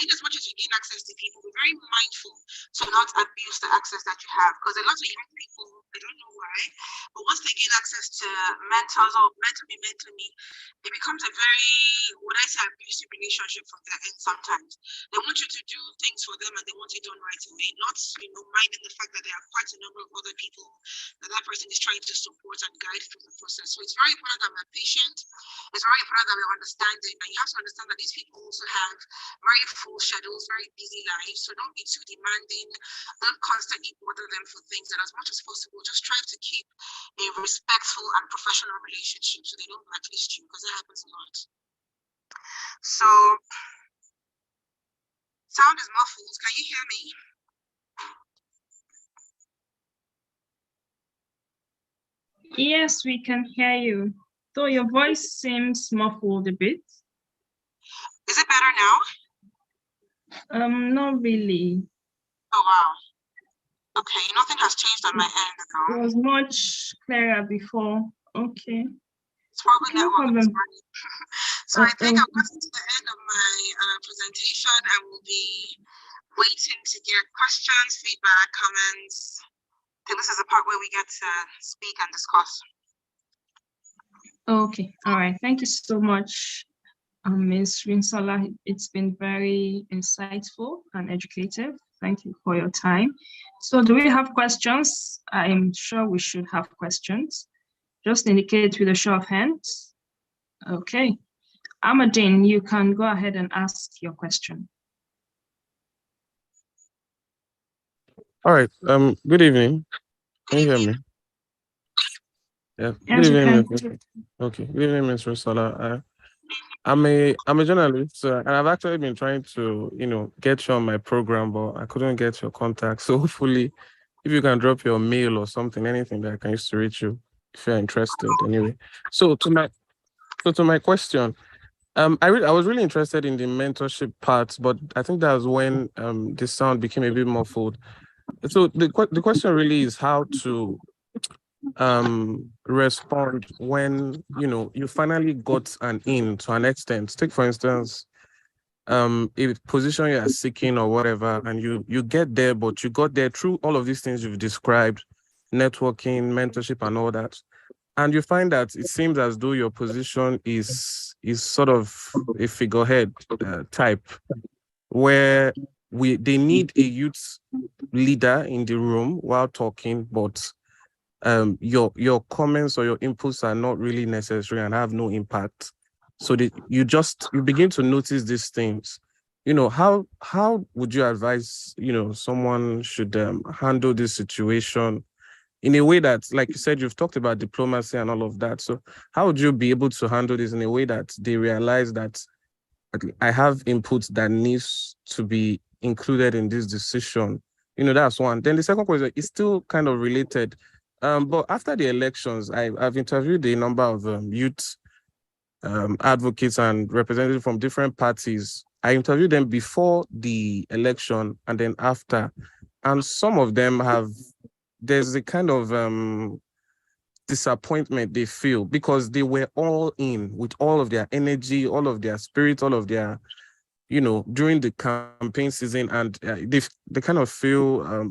in as much as you gain access to people, be very mindful to not abuse the access that you have. Because a lot of young people, they don't know why, but once they gain access to mentors or mentor me, it becomes a very, abusive relationship from their end sometimes. They want you to do things for them and they want it done right away, not minding the fact that there are quite a number of other people that person is trying to support and guide through the process. So it's very important that we're patient. It's very important that we're understanding. And you have to understand that these people also have very full schedules, very busy lives. So don't be too demanding. Don't constantly bother them for things. And as much as possible, just try to keep a respectful and professional relationship so they don't blacklist you, because that happens a lot. So sound is muffled. Can you hear me? Yes, we can hear you. Though your voice seems muffled a bit. Is it better now? Not really. Oh, wow. Okay, nothing has changed on my end though. It was much clearer before. Okay. It's probably No problem. So I think I've gotten to the end of my presentation. I will be waiting to get questions, feedback, comments. I think this is the part where we get to speak and discuss. Okay, all right. Thank you so much, Ms. Rinsola. It's been very insightful and educative. Thank you for your time. So do we have questions? I'm sure we should have questions. Just indicate with a show of hands. Okay. Amadine, you can go ahead and ask your question. All right. Good evening. Can you hear me? Yeah. Good Yes, we evening, can. Ms. Okay. Good evening, Ms. Rosala. I'm a journalist, and I've actually been trying to, get you on my program, but I couldn't get your contact. So hopefully, if you can drop your mail or something, anything that I can use to reach you, if you're interested. Anyway, so to my question, I was really interested in the mentorship part, but I think that was when the sound became a bit muffled. So the question really is how to respond when you finally got an in to an extent. Take for instance a position you are seeking or whatever, and you get there, but you got there through all of these things you've described, networking, mentorship, and all that, and you find that it seems as though your position is sort of a figurehead type, where they need a youth leader in the room while talking, but your comments or your inputs are not really necessary and have no impact. So that you begin to notice these things. How would you advise someone should handle this situation in a way that, like you said, you've talked about diplomacy and all of that. So how would you be able to handle this in a way that they realize that, okay, I have input that needs to be included in this decision? That's one. Then the second question is still kind of related. But after the elections, I've interviewed a number of youth advocates and representatives from different parties. I interviewed them before the election and then after. And some of them there's a kind of disappointment they feel because they were all in with all of their energy, all of their spirit, all of their during the campaign season, and they kind of feel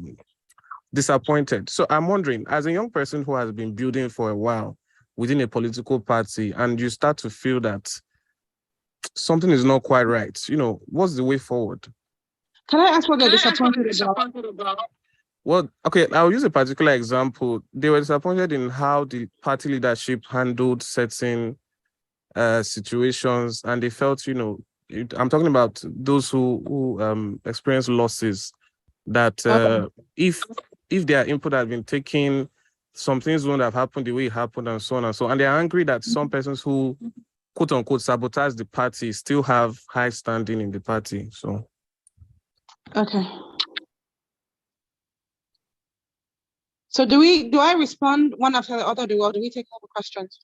disappointed. So I'm wondering, as a young person who has been building for a while within a political party, and you start to feel that something is not quite right, what's the way forward? Can I ask what they're disappointed about? Well, okay, I'll use a particular example. They were disappointed in how the party leadership handled certain situations, and they felt, I'm talking about those who experience losses, that Okay. if their input had been taken, some things wouldn't have happened the way it happened, and so on and so on. And they're angry that some persons who, quote unquote, sabotage the party still have high standing in the party. So Okay. So do I respond one after the other, or do we take all the questions?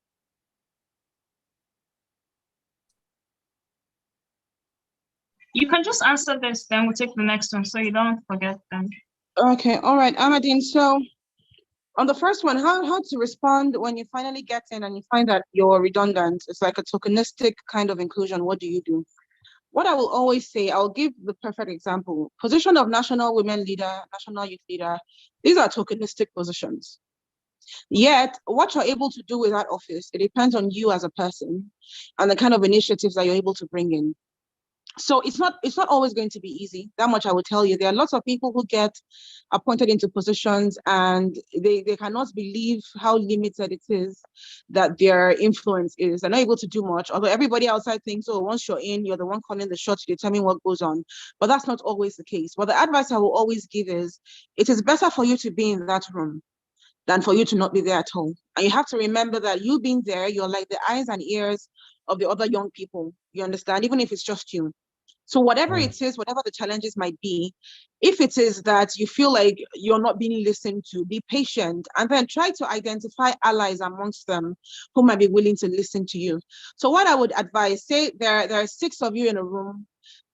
You can just answer this, then we'll take the next one so you don't forget them. Okay, all right, Amadine. So on the first one, how to respond when you finally get in and you find that you're redundant? It's like a tokenistic kind of inclusion. What do you do? What I will always say, I'll give the perfect example. Position of national women leader, national youth leader, these are tokenistic positions. Yet, what you're able to do with that office, it depends on you as a person and the kind of initiatives that you're able to bring in. So it's not always going to be easy. That much I will tell you. There are lots of people who get appointed into positions and they cannot believe how limited it is that their influence is. They're not able to do much. Although everybody outside thinks, oh, once you're in, you're the one calling the shots to determine what goes on. But that's not always the case. But the advice I will always give is it is better for you to be in that room than for you to not be there at all. And you have to remember that you being there, you're like the eyes and ears of the other young people. You understand? Even if it's just you. So whatever it is, whatever the challenges might be, if it is that you feel like you're not being listened to, be patient and then try to identify allies amongst them who might be willing to listen to you. So what I would advise, say there are 6 of you in a room.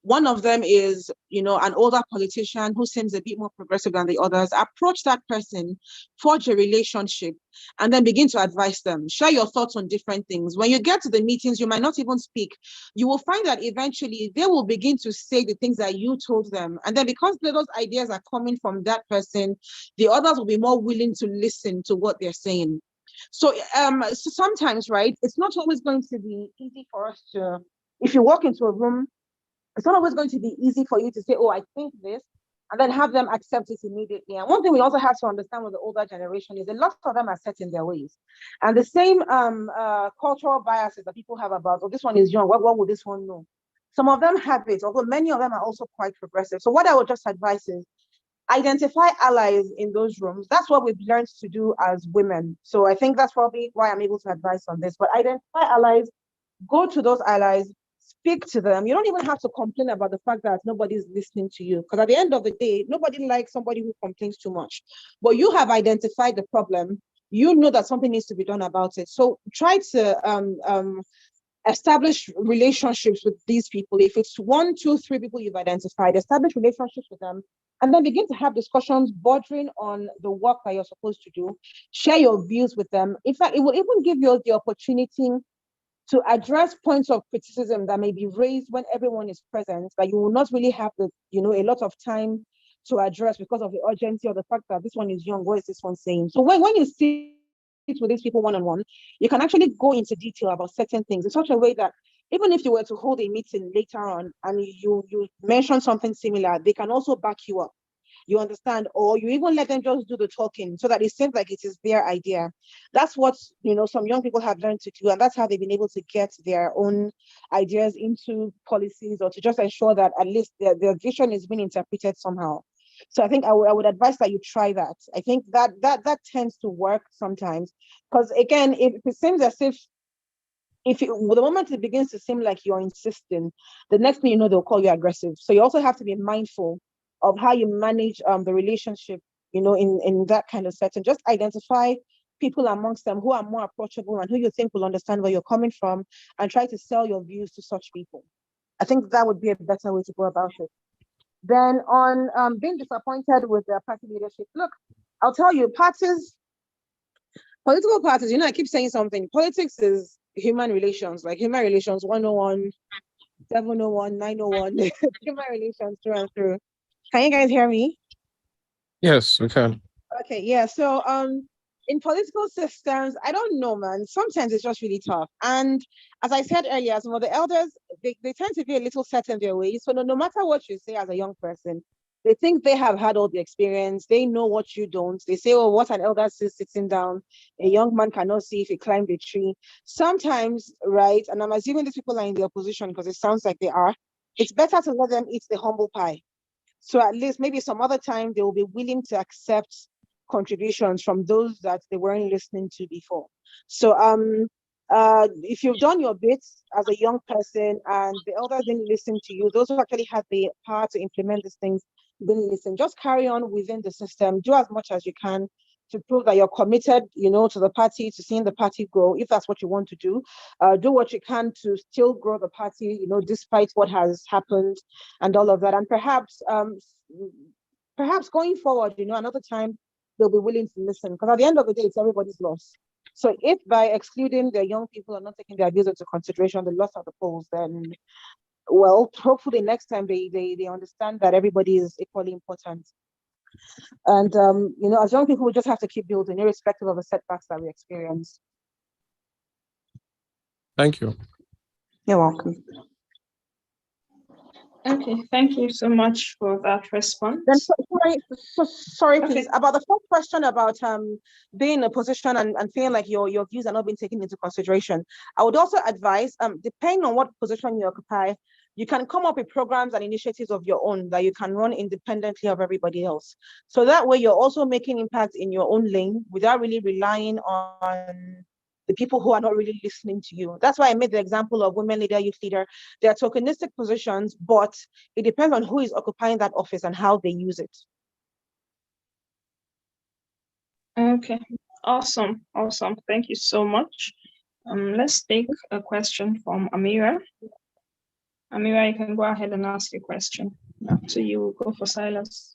One of them is, an older politician who seems a bit more progressive than the others. Approach that person, forge a relationship, and then begin to advise them. Share your thoughts on different things. When you get to the meetings, you might not even speak. You will find that eventually they will begin to say the things that you told them. And then because those ideas are coming from that person, the others will be more willing to listen to what they're saying. So sometimes, right, it's not always going to be easy for us to, if you walk into a room, it's not always going to be easy for you to say, oh, I think this, and then have them accept it immediately. And one thing we also have to understand with the older generation is a lot of them are set in their ways. And the same cultural biases that people have about, oh, this one is young, what would this one know? Some of them have it, although many of them are also quite progressive. So what I would just advise is identify allies in those rooms. That's what we've learned to do as women. So I think that's probably why I'm able to advise on this. But identify allies, go to those allies, speak to them. You don't even have to complain about the fact that nobody's listening to you. Because at the end of the day, nobody likes somebody who complains too much. But you have identified the problem. You know that something needs to be done about it. So try to establish relationships with these people. If it's 1, 2, 3 people you've identified, establish relationships with them, and then begin to have discussions bordering on the work that you're supposed to do. Share your views with them. In fact, it will even give you the opportunity to address points of criticism that may be raised when everyone is present, that you will not really have a lot of time to address because of the urgency or the fact that this one is young. What is this one saying? So when you sit with these people one-on-one, you can actually go into detail about certain things in such a way that even if you were to hold a meeting later on and you mention something similar, they can also back you up. You understand? Or you even let them just do the talking so that it seems like it is their idea. That's what some young people have learned to do, and that's how they've been able to get their own ideas into policies, or to just ensure that at least their vision is being interpreted somehow. So I think I would advise that you try that. I think that tends to work sometimes, because again, if it seems as if the moment it begins to seem like you're insisting, the next thing you know, they'll call you aggressive. So you also have to be mindful of how you manage the relationship, in that kind of setting. Just identify people amongst them who are more approachable and who you think will understand where you're coming from, and try to sell your views to such people. I think that would be a better way to go about it. Then on being disappointed with the party leadership, look, I'll tell you, political parties, I keep saying something. Politics is human relations, like human relations 101, 701, 901, human relations through and through. Can you guys hear me? Yes, we can. Okay, yeah. So in political systems, I don't know, man. Sometimes it's just really tough. And as I said earlier, some of the elders, they tend to be a little set in their ways. So no matter what you say as a young person, they think they have had all the experience. They know what you don't. They say, oh, what an elder sees sitting down, a young man cannot see if he climbed a tree. Sometimes, right, and I'm assuming these people are in the opposition because it sounds like they are, it's better to let them eat the humble pie. So at least maybe some other time they will be willing to accept contributions from those that they weren't listening to before. So if you've done your bit as a young person and the elders didn't listen to you, those who actually had the power to implement these things didn't listen, just carry on within the system, do as much as you can to prove that you're committed, to the party, to seeing the party grow, if that's what you want to do. Do what you can to still grow the party, despite what has happened and all of that. And perhaps going forward, another time they'll be willing to listen, because at the end of the day, it's everybody's loss. So if by excluding the young people and not taking their views into consideration, the loss of the polls, then, well, hopefully next time they understand that everybody is equally important. And, as young people, we just have to keep building, irrespective of the setbacks that we experience. Thank you. You're welcome. Okay, thank you so much for that response. Then, sorry, Okay. please. About the first question about being in a position and feeling like your views are not being taken into consideration, I would also advise, depending on what position you occupy, you can come up with programs and initiatives of your own that you can run independently of everybody else. So that way you're also making impact in your own lane without really relying on the people who are not really listening to you. That's why I made the example of women leader, youth leader. They are tokenistic positions, but it depends on who is occupying that office and how they use it. Okay, awesome. Thank you so much. Let's take a question from Amira. Amira, you can go ahead and ask your question. After you, go for Silas.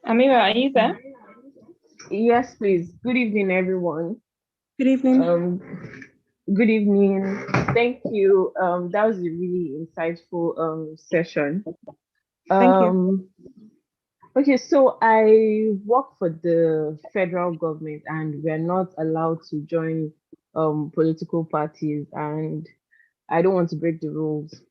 Amira, are you there? Yes, please. Good evening, everyone. Good evening. Good evening. Thank you. That was a really insightful session. Thank you. Okay, so I work for the federal government and we're not allowed to join political parties, and I don't want to break the rules.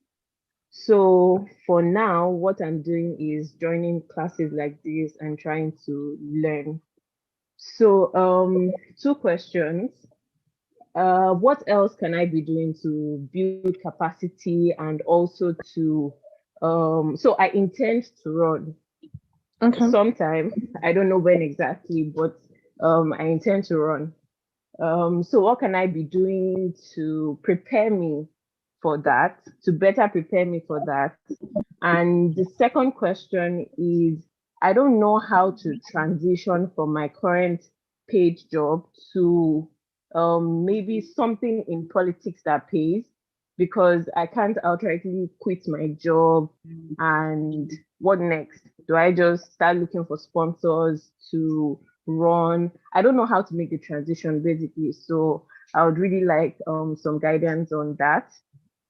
So for now, what I'm doing is joining classes like this and trying to learn. So two questions. What else can I be doing to build capacity and also to so I intend to run Okay. sometime. I don't know when exactly, but I intend to run. So what can I be doing to prepare me for that, to better prepare me for that? And the second question is, I don't know how to transition from my current paid job to maybe something in politics that pays, because I can't outrightly quit my job. And what next? Do I just start looking for sponsors to run? I don't know how to make the transition basically. So I would really like some guidance on that.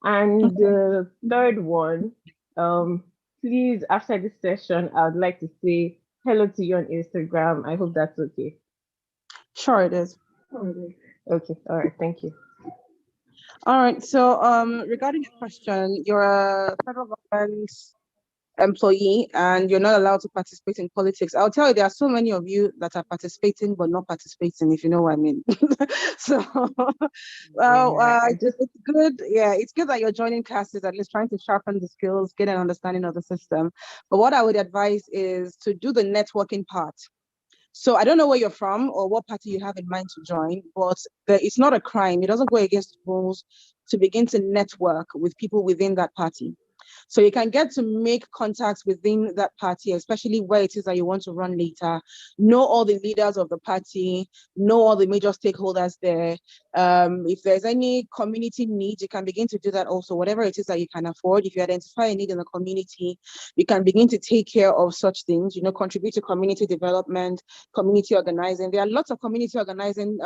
And the third one, um, please, after this session, I would like to say hello to you on Instagram. I hope that's okay. Sure, it is. Okay, all right, thank you. All right. So, regarding your question, you're a federal government employee and you're not allowed to participate in politics. I'll tell you, there are so many of you that are participating but not participating, if you know what I mean. So, well, Yeah, I just it's good. Yeah, it's good that you're joining classes, at least trying to sharpen the skills, get an understanding of the system. But what I would advise is to do the networking part. So I don't know where you're from or what party you have in mind to join, but it's not a crime. It doesn't go against rules to begin to network with people within that party. So you can get to make contacts within that party, especially where it is that you want to run later. Know all the leaders of the party, know all the major stakeholders there. If there's any community needs, you can begin to do that also, whatever it is that you can afford. If you identify a need in the community, you can begin to take care of such things, contribute to community development, community organizing. There are lots of community organizing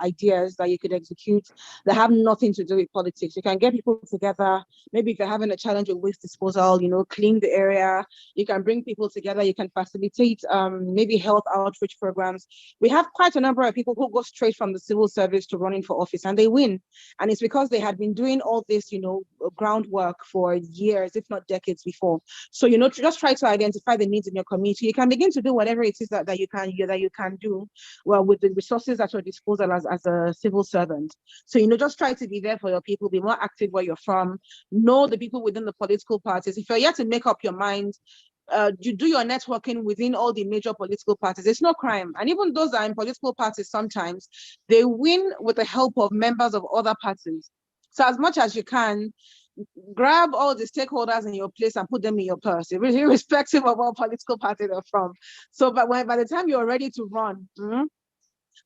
ideas that you could execute that have nothing to do with politics. You can get people together. Maybe if you're having a challenge with waste disposal, clean the area. You can bring people together. You can facilitate maybe health outreach programs. We have quite a number of people who go straight from the civil service to running for office and they win. And it's because they had been doing all this, groundwork for years, if not decades before. So, just try to identify the needs in your community. You can begin to do whatever it is that you can do well with the resources at your disposal as a civil servant. So, just try to be there for your people, be more active where you're from, know the people within the political parties. If you're yet to make up your mind, you do your networking within all the major political parties. It's no crime. And even those that are in political parties, sometimes they win with the help of members of other parties. So as much as you can, grab all the stakeholders in your place and put them in your purse, irrespective of what political party they're from. So, but by the time you're ready to run,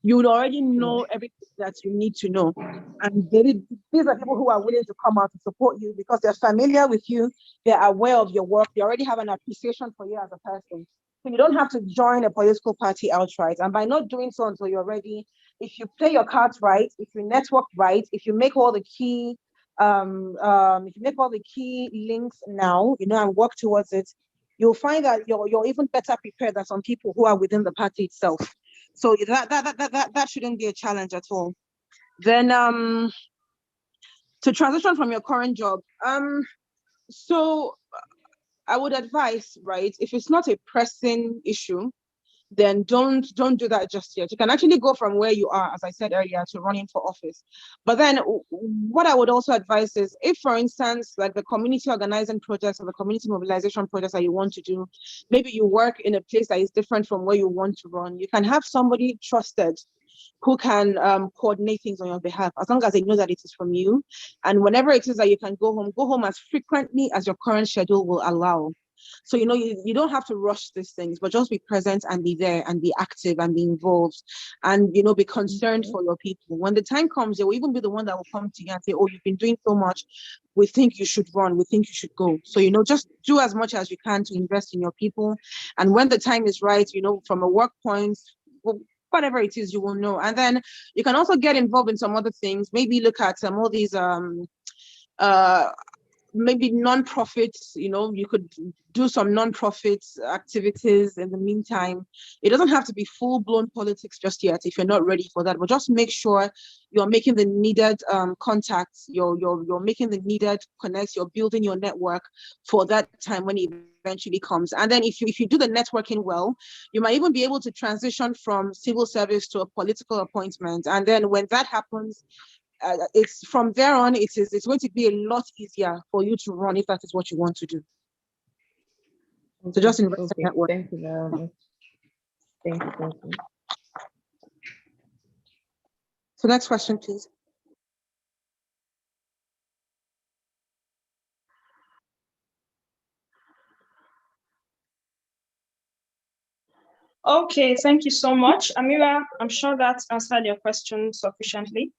you would already know everything that you need to know. And these are people who are willing to come out to support you because they're familiar with you, they're aware of your work, they already have an appreciation for you as a person. So you don't have to join a political party outright. And by not doing so until you're ready, if you play your cards right, if you network right, if you make all the key links now, and work towards it, you'll find that you're even better prepared than some people who are within the party itself. So that shouldn't be a challenge at all. Then to transition from your current job, so I would advise, right, if it's not a pressing issue, then don't do that just yet. You can actually go from where you are, as I said earlier, to running for office. But then what I would also advise is if, for instance, like the community organizing projects or the community mobilization projects that you want to do, maybe you work in a place that is different from where you want to run, you can have somebody trusted who can coordinate things on your behalf, as long as they know that it is from you. And whenever it is that you can go home as frequently as your current schedule will allow. So, you don't have to rush these things, but just be present and be there and be active and be involved and, be concerned for your people. When the time comes, they will even be the one that will come to you and say, oh, you've been doing so much. We think you should run. We think you should go. So, just do as much as you can to invest in your people. And when the time is right, from a work point, whatever it is, you will know. And then you can also get involved in some other things. Maybe look at all these maybe non-profits, you could do some non-profit activities in the meantime. It doesn't have to be full-blown politics just yet if you're not ready for that, but just make sure you're making the needed contacts, you're making the needed connects, you're building your network for that time when it eventually comes. And then if you do the networking well, you might even be able to transition from civil service to a political appointment. And then when that happens, it's from there on, it's going to be a lot easier for you to run if that is what you want to do. So just invest in network. Thank you very much. Thank you. So next question, please. Okay, thank you so much. Amira, I'm sure that answered your question sufficiently.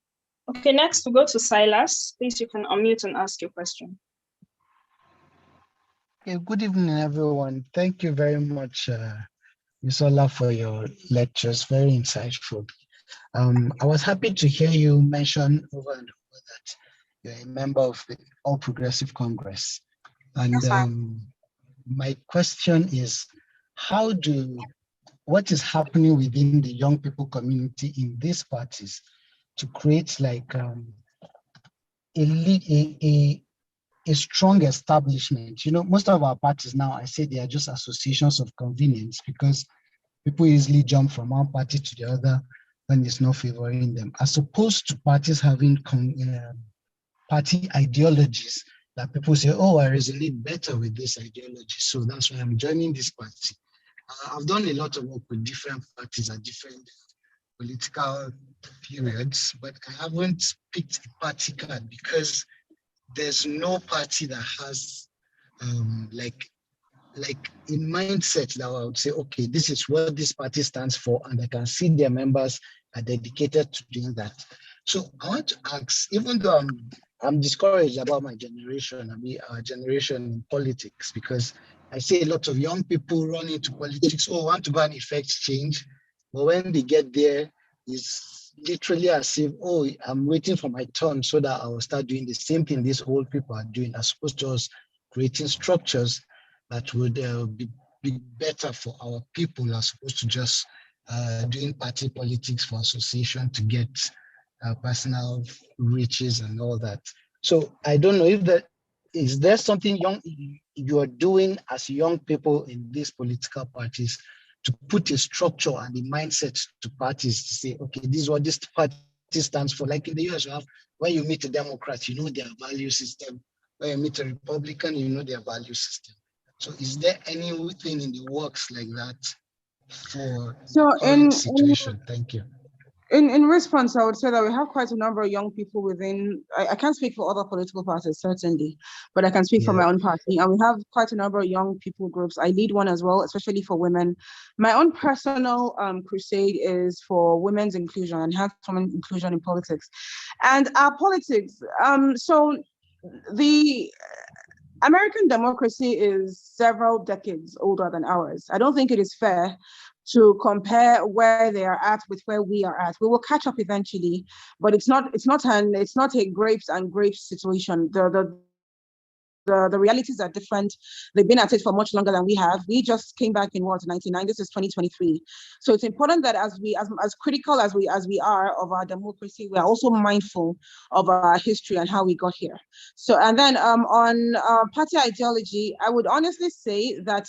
Okay, next we'll go to Silas. Please, you can unmute and ask your question. Okay, good evening, everyone. Thank you very much, Ms. Ola, for your lectures. Very insightful. I was happy to hear you mention over and over that you're a member of the All Progressive Congress. And my question is, what is happening within the young people community in these parties to create like a strong establishment? Most of our parties now, I say they are just associations of convenience because people easily jump from one party to the other when it's not favoring them, as opposed to parties having party ideologies that people say, oh, I resonate better with this ideology, so that's why I'm joining this party. I've done a lot of work with different parties at different political periods, but I haven't picked a party card because there's no party that has like a mindset that I would say, okay, this is what this party stands for, and I can see their members are dedicated to doing that. So I want to ask, even though I'm discouraged about my generation, our generation in politics, because I see a lot of young people run into politics, want to go and effect change, but when they get there, it's literally as if, I'm waiting for my turn so that I will start doing the same thing these old people are doing, as opposed to us creating structures that would be better for our people, as opposed to just doing party politics for association to get personal riches and all that. So I don't know if is there something you are doing as young people in these political parties to put a structure and a mindset to parties to say, okay, this is what this party stands for. Like in the US, when you meet a Democrat, you know their value system. When you meet a Republican, you know their value system. So is there anything in the works like that for the current situation? Thank you. In response, I would say that we have quite a number of young people within, I can't speak for other political parties, certainly, but I can speak for my own party. And we have quite a number of young people groups. I lead one as well, especially for women. My own personal crusade is for women's inclusion and enhanced women inclusion in politics. And our politics, so the American democracy is several decades older than ours. I don't think it is fair to compare where they are at with where we are at. We will catch up eventually, but it's not a grapes and grapes situation. The realities are different. They've been at it for much longer than we have. We just came back in 1999. This is 2023. So it's important that as critical as we are of our democracy, we are also mindful of our history and how we got here. So, and then on party ideology, I would honestly say that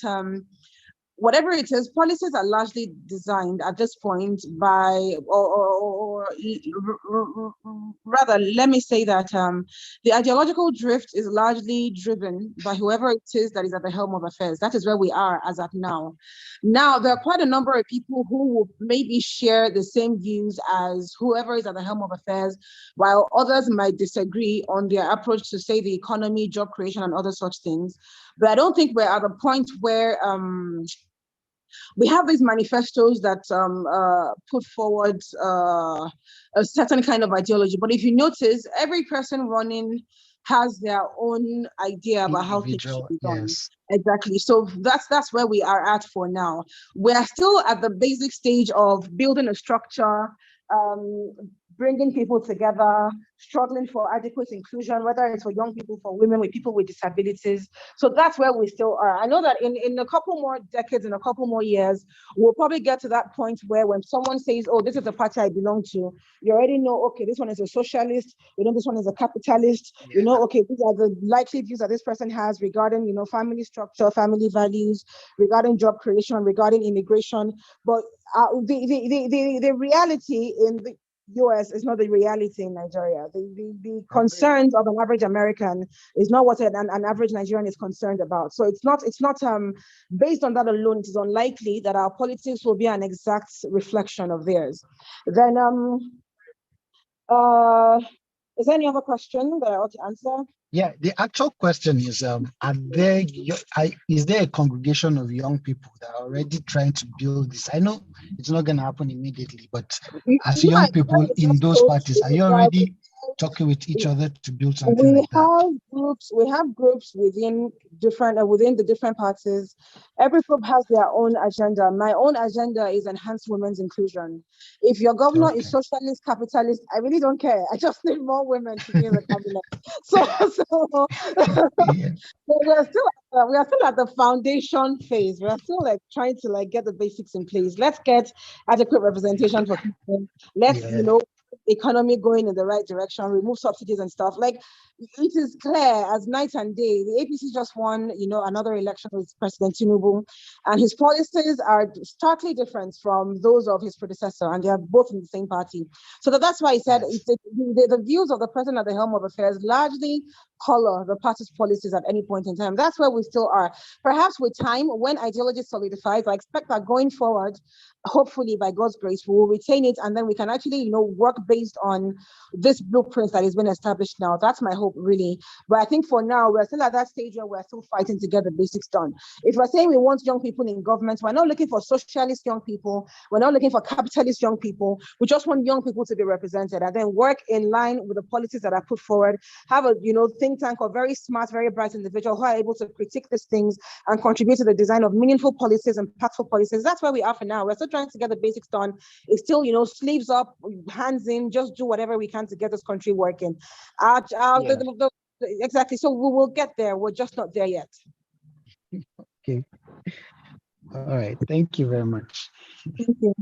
whatever it is, policies are largely designed at this point by, or rather, let me say that the ideological drift is largely driven by whoever it is that is at the helm of affairs. That is where we are as at now. Now, there are quite a number of people who will maybe share the same views as whoever is at the helm of affairs, while others might disagree on their approach to, say, the economy, job creation, and other such things. But I don't think we're at a point where we have these manifestos that put forward a certain kind of ideology. But if you notice, every person running has their own idea about how things should be done. Yes. Exactly. So that's where we are at for now. We're still at the basic stage of building a structure, bringing people together, struggling for adequate inclusion, whether it's for young people, for women, with people with disabilities. So that's where we still are. I know that in a couple more decades, in a couple more years, we'll probably get to that point where when someone says, oh, this is the party I belong to, you already know, okay, this one is a socialist, this one is a capitalist, okay, these are the likely views that this person has regarding, family structure, family values, regarding job creation, regarding immigration. But the reality in the US is not the reality in Nigeria. The concerns of an average American is not what an average Nigerian is concerned about. So it's not based on that alone, it is unlikely that our politics will be an exact reflection of theirs. Then is there any other question that I ought to answer? Yeah, the actual question is, is there a congregation of young people that are already trying to build this? I know it's not going to happen immediately, but as young people in those parties, are you already talking with each other to build something like that? We have groups within the different parties. Every group has their own agenda. My own agenda is enhance women's inclusion. If your governor is socialist, capitalist, I really don't care. I just need more women to be in the cabinet. So Yeah. we are still at the foundation phase. We are still trying to get the basics in place. Let's get adequate representation for people. Let's economy going in the right direction, remove subsidies and stuff. It is clear as night and day. The APC just won, another election with President Tinubu, and his policies are starkly different from those of his predecessor, and they are both in the same party. So that's why he said the views of the president at the helm of affairs largely color the party's policies at any point in time. That's where we still are. Perhaps with time, when ideology solidifies, I expect that going forward, hopefully by God's grace, we will retain it, and then we can actually, work based on this blueprint that has been established now. That's my hope, really. But I think for now, we're still at that stage where we're still fighting to get the basics done. If we're saying we want young people in government, we're not looking for socialist young people. We're not looking for capitalist young people. We just want young people to be represented and then work in line with the policies that are put forward. Have a, think tank of very smart, very bright individuals who are able to critique these things and contribute to the design of meaningful policies, impactful policies. That's where we are for now. We're still trying to get the basics done. It's still, sleeves up, hands in, just do whatever we can to get this country working. Exactly. So we will get there. We're just not there yet. Okay. All right. Thank you very much. Thank you.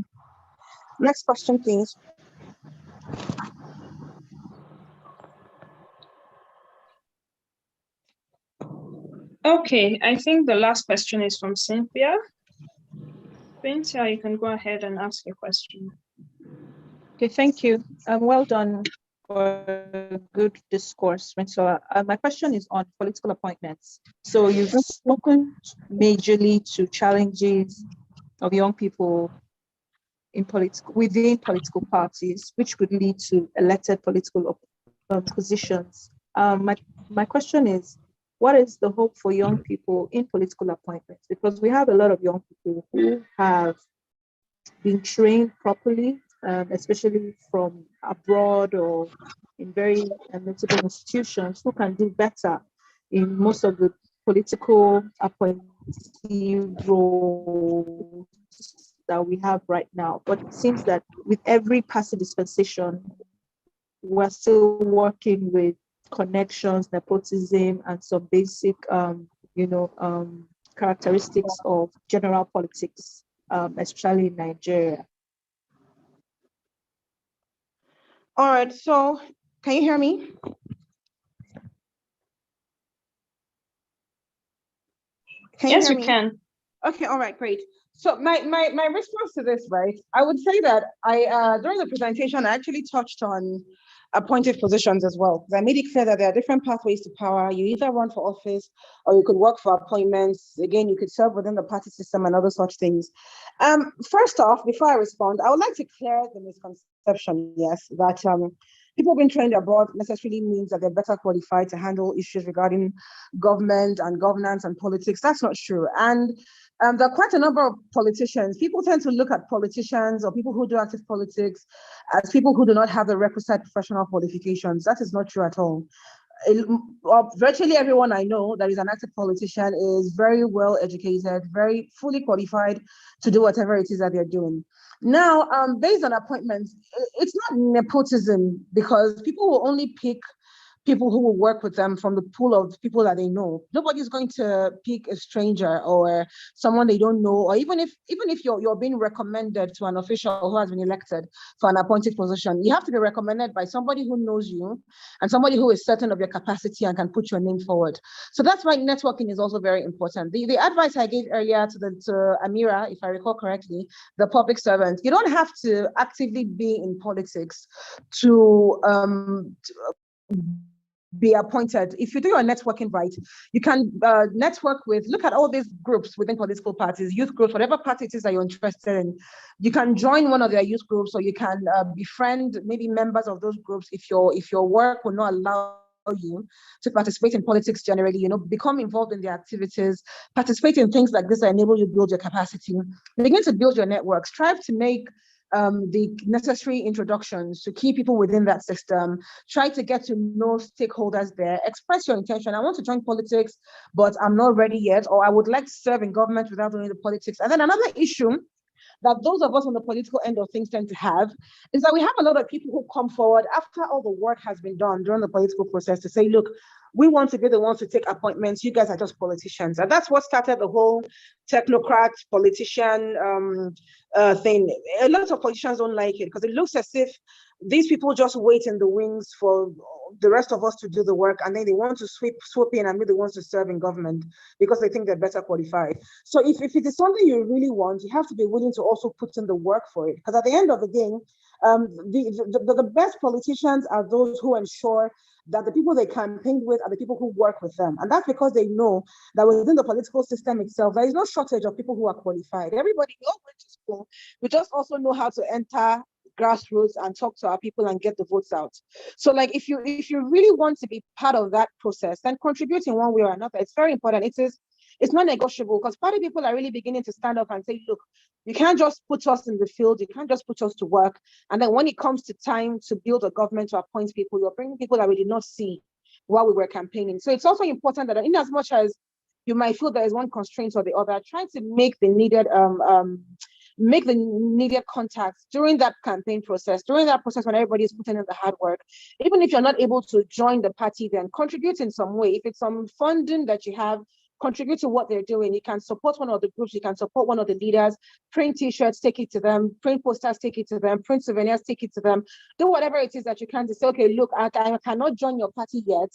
Next question, please. Okay, I think the last question is from Cynthia. Cynthia, you can go ahead and ask your question. Okay, thank you. Well done for a good discourse, Mensula. My question is on political appointments. So you've spoken majorly to challenges of young people within political parties, which could lead to elected political positions. My question is, what is the hope for young people in political appointments? Because we have a lot of young people who have been trained properly, especially from abroad or in very notable institutions, who can do better in most of the political appointee roles that we have right now. But it seems that with every passing dispensation, we're still working with connections, nepotism, and some basic, characteristics of general politics, especially in Nigeria. All right, so can you hear me? Yes, we can. Okay, all right, great. So my response to this, right, I would say that I during the presentation, I actually touched on appointed positions as well. I made it clear that there are different pathways to power. You either run for office or you could work for appointments. Again, you could serve within the party system and other such things. First off, before I respond, I would like to clear the misconception, yes, that people being trained abroad necessarily means that they're better qualified to handle issues regarding government and governance and politics. That's not true. And there are quite a number of politicians. People tend to look at politicians or people who do active politics as people who do not have the requisite professional qualifications. That is not true at all. virtually everyone I know that is an active politician is very well educated, very fully qualified to do whatever it is that they're doing. Now, based on appointments, it's not nepotism, because people will only pick people who will work with them from the pool of people that they know. Nobody's going to pick a stranger or someone they don't know, or even if you're being recommended to an official who has been elected for an appointed position, you have to be recommended by somebody who knows you and somebody who is certain of your capacity and can put your name forward. So that's why networking is also very important. The advice I gave earlier to Amira, if I recall correctly, the public servant, you don't have to actively be in politics to be appointed. If you do your networking right, you can network with, look at all these groups within political parties, youth groups, whatever party it is that you're interested in. You can join one of their youth groups, or you can befriend maybe members of those groups if your work will not allow you to participate in politics generally, become involved in their activities, participate in things like this that enable you to build your capacity, begin to build your network, strive to make the necessary introductions to key people within that system, try to get to know stakeholders there, express your intention. I want to join politics, but I'm not ready yet, or I would like to serve in government without doing the politics. And then another issue that those of us on the political end of things tend to have is that we have a lot of people who come forward after all the work has been done during the political process to say, look, we want to be the ones to take appointments. You guys are just politicians. And that's what started the whole technocrat politician thing. A lot of politicians don't like it because it looks as if these people just wait in the wings for the rest of us to do the work, and then they want to swoop in and be the ones to serve in government because they think they're better qualified. So if it is something you really want, you have to be willing to also put in the work for it. Because at the end of the day, the best politicians are those who ensure that the people they campaigned with are the people who work with them. And that's because they know that within the political system itself, there is no shortage of people who are qualified. Everybody, we all went to school. We just also know how to enter grassroots and talk to our people and get the votes out. So like if you really want to be part of that process, then contribute in one way or another. It's very important. It's not negotiable, because party people are really beginning to stand up and say, look, you can't just put us in the field, you can't just put us to work. And then when it comes to time to build a government, to appoint people, you're bringing people that we did not see while we were campaigning. So it's also important that in as much as you might feel there is one constraint or the other, try to make the needed contacts during that campaign process, during that process when everybody is putting in the hard work. Even if you're not able to join the party, then contribute in some way. If it's some funding that you have, contribute to what they're doing. You can support one of the groups, you can support one of the leaders, print t-shirts, take it to them, print posters, take it to them, print souvenirs, take it to them. Do whatever it is that you can to say, okay, look, I cannot join your party yet,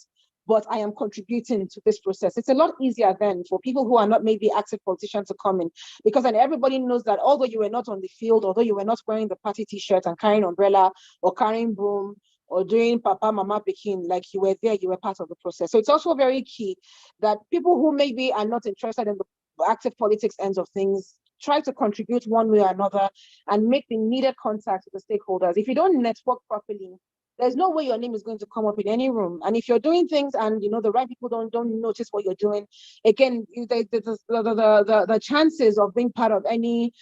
but I am contributing to this process. It's a lot easier then for people who are not maybe active politicians to come in, because then everybody knows that although you were not on the field, although you were not wearing the party t-shirt and carrying umbrella or carrying broom or doing papa, mama, pikin, like you were there, you were part of the process. So it's also very key that people who maybe are not interested in the active politics ends of things try to contribute one way or another and make the needed contact with the stakeholders. If you don't network properly, there's no way your name is going to come up in any room. And if you're doing things and the right people don't notice what you're doing, again, the chances of being part of any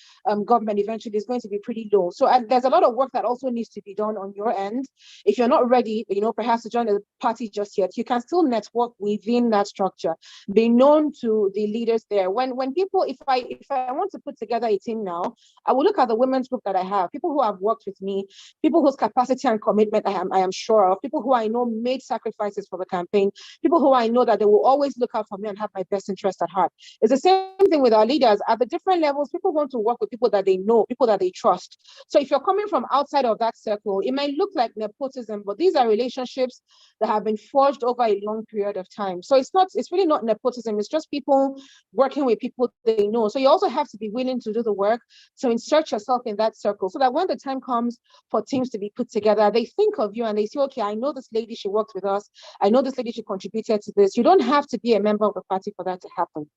government eventually is going to be pretty low. So there's a lot of work that also needs to be done on your end. If you're not ready, perhaps to join the party just yet, you can still network within that structure. Be known to the leaders there. When people, if I want to put together a team now, I will look at the women's group that I have, people who have worked with me, people whose capacity and commitment I am sure of, people who I know made sacrifices for the campaign, people who I know that they will always look out for me and have my best interest at heart. It's the same thing with our leaders. At the different levels, people want to work with people that they know, people that they trust. So if you're coming from outside of that circle, it might look like nepotism, but these are relationships that have been forged over a long period of time. So it's really not nepotism. It's just people working with people they know. So you also have to be willing to do the work to insert yourself in that circle so that when the time comes for teams to be put together, they think of you and they say, okay, I know this lady, she worked with us. I know this lady, she contributed to this. You don't have to be a member of the party for that to happen.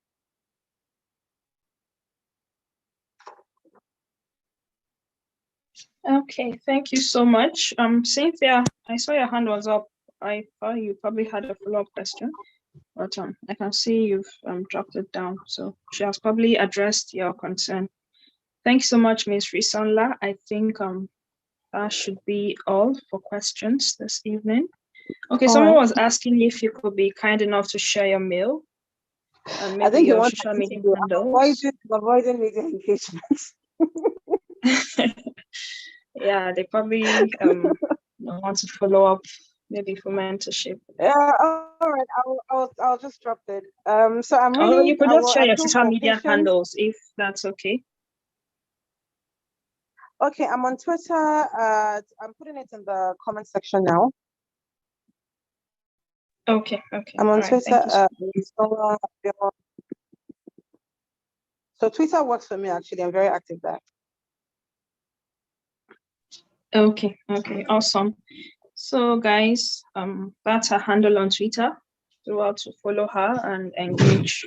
Okay, thank you so much. Cynthia, I saw your hand was up. I thought you probably had a follow-up question, but I can see you've dropped it down. So she has probably addressed your concern. Thanks so much, Ms. Risanla. I think that should be all for questions this evening. Okay, All someone right. was asking if you could be kind enough to share your mail and I maybe think you your want social to media do handles. avoiding media engagements. Yeah, they probably want to follow up maybe for mentorship. Yeah, all right. I'll just drop it. So I'm Or really you could I just will share your appeal social for media patience. handles if that's okay. Okay, I'm on Twitter. I'm putting it in the comment section now. Okay, okay. I'm All on right, Twitter. thank you. So Twitter works for me actually. I'm very active there. Okay, okay, awesome. So guys, that's her handle on Twitter. So how to follow her and engage.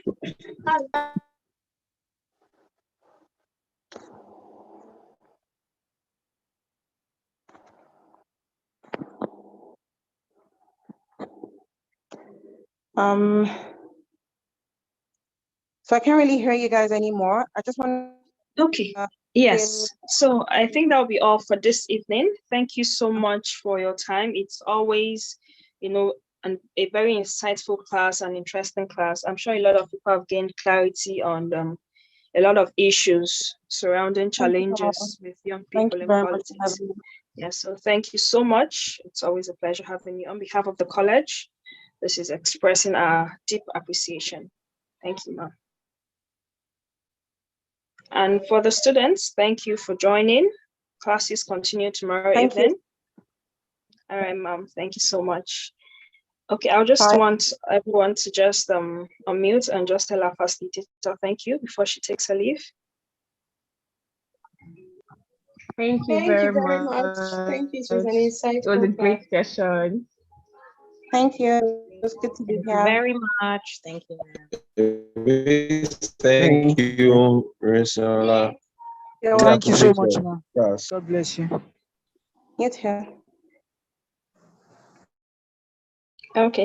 So I can't really hear you guys anymore. I just want Okay. to Yes. So I think that'll be all for this evening. Thank you so much for your time. It's always, a very insightful class and interesting class. I'm sure a lot of people have gained clarity on a lot of issues surrounding challenges with young thank people you in very much for politics. having me. Yeah, so thank you so much. It's always a pleasure having you. On behalf of the college, this is expressing our deep appreciation. Thank you, ma'am. And for the students, thank you for joining. Classes continue tomorrow Thank you. evening. All right, ma'am. Thank you so much. Okay, I'll just Bye. want everyone to just unmute and just tell our facilitator thank you before she takes her leave. Thank you very much. Thank you. It was a great session. Thank you. It was good to be Thank you here. very much. Thank you. Thank you, Rishala. Thank you so much, man. God bless you. You too. Okay.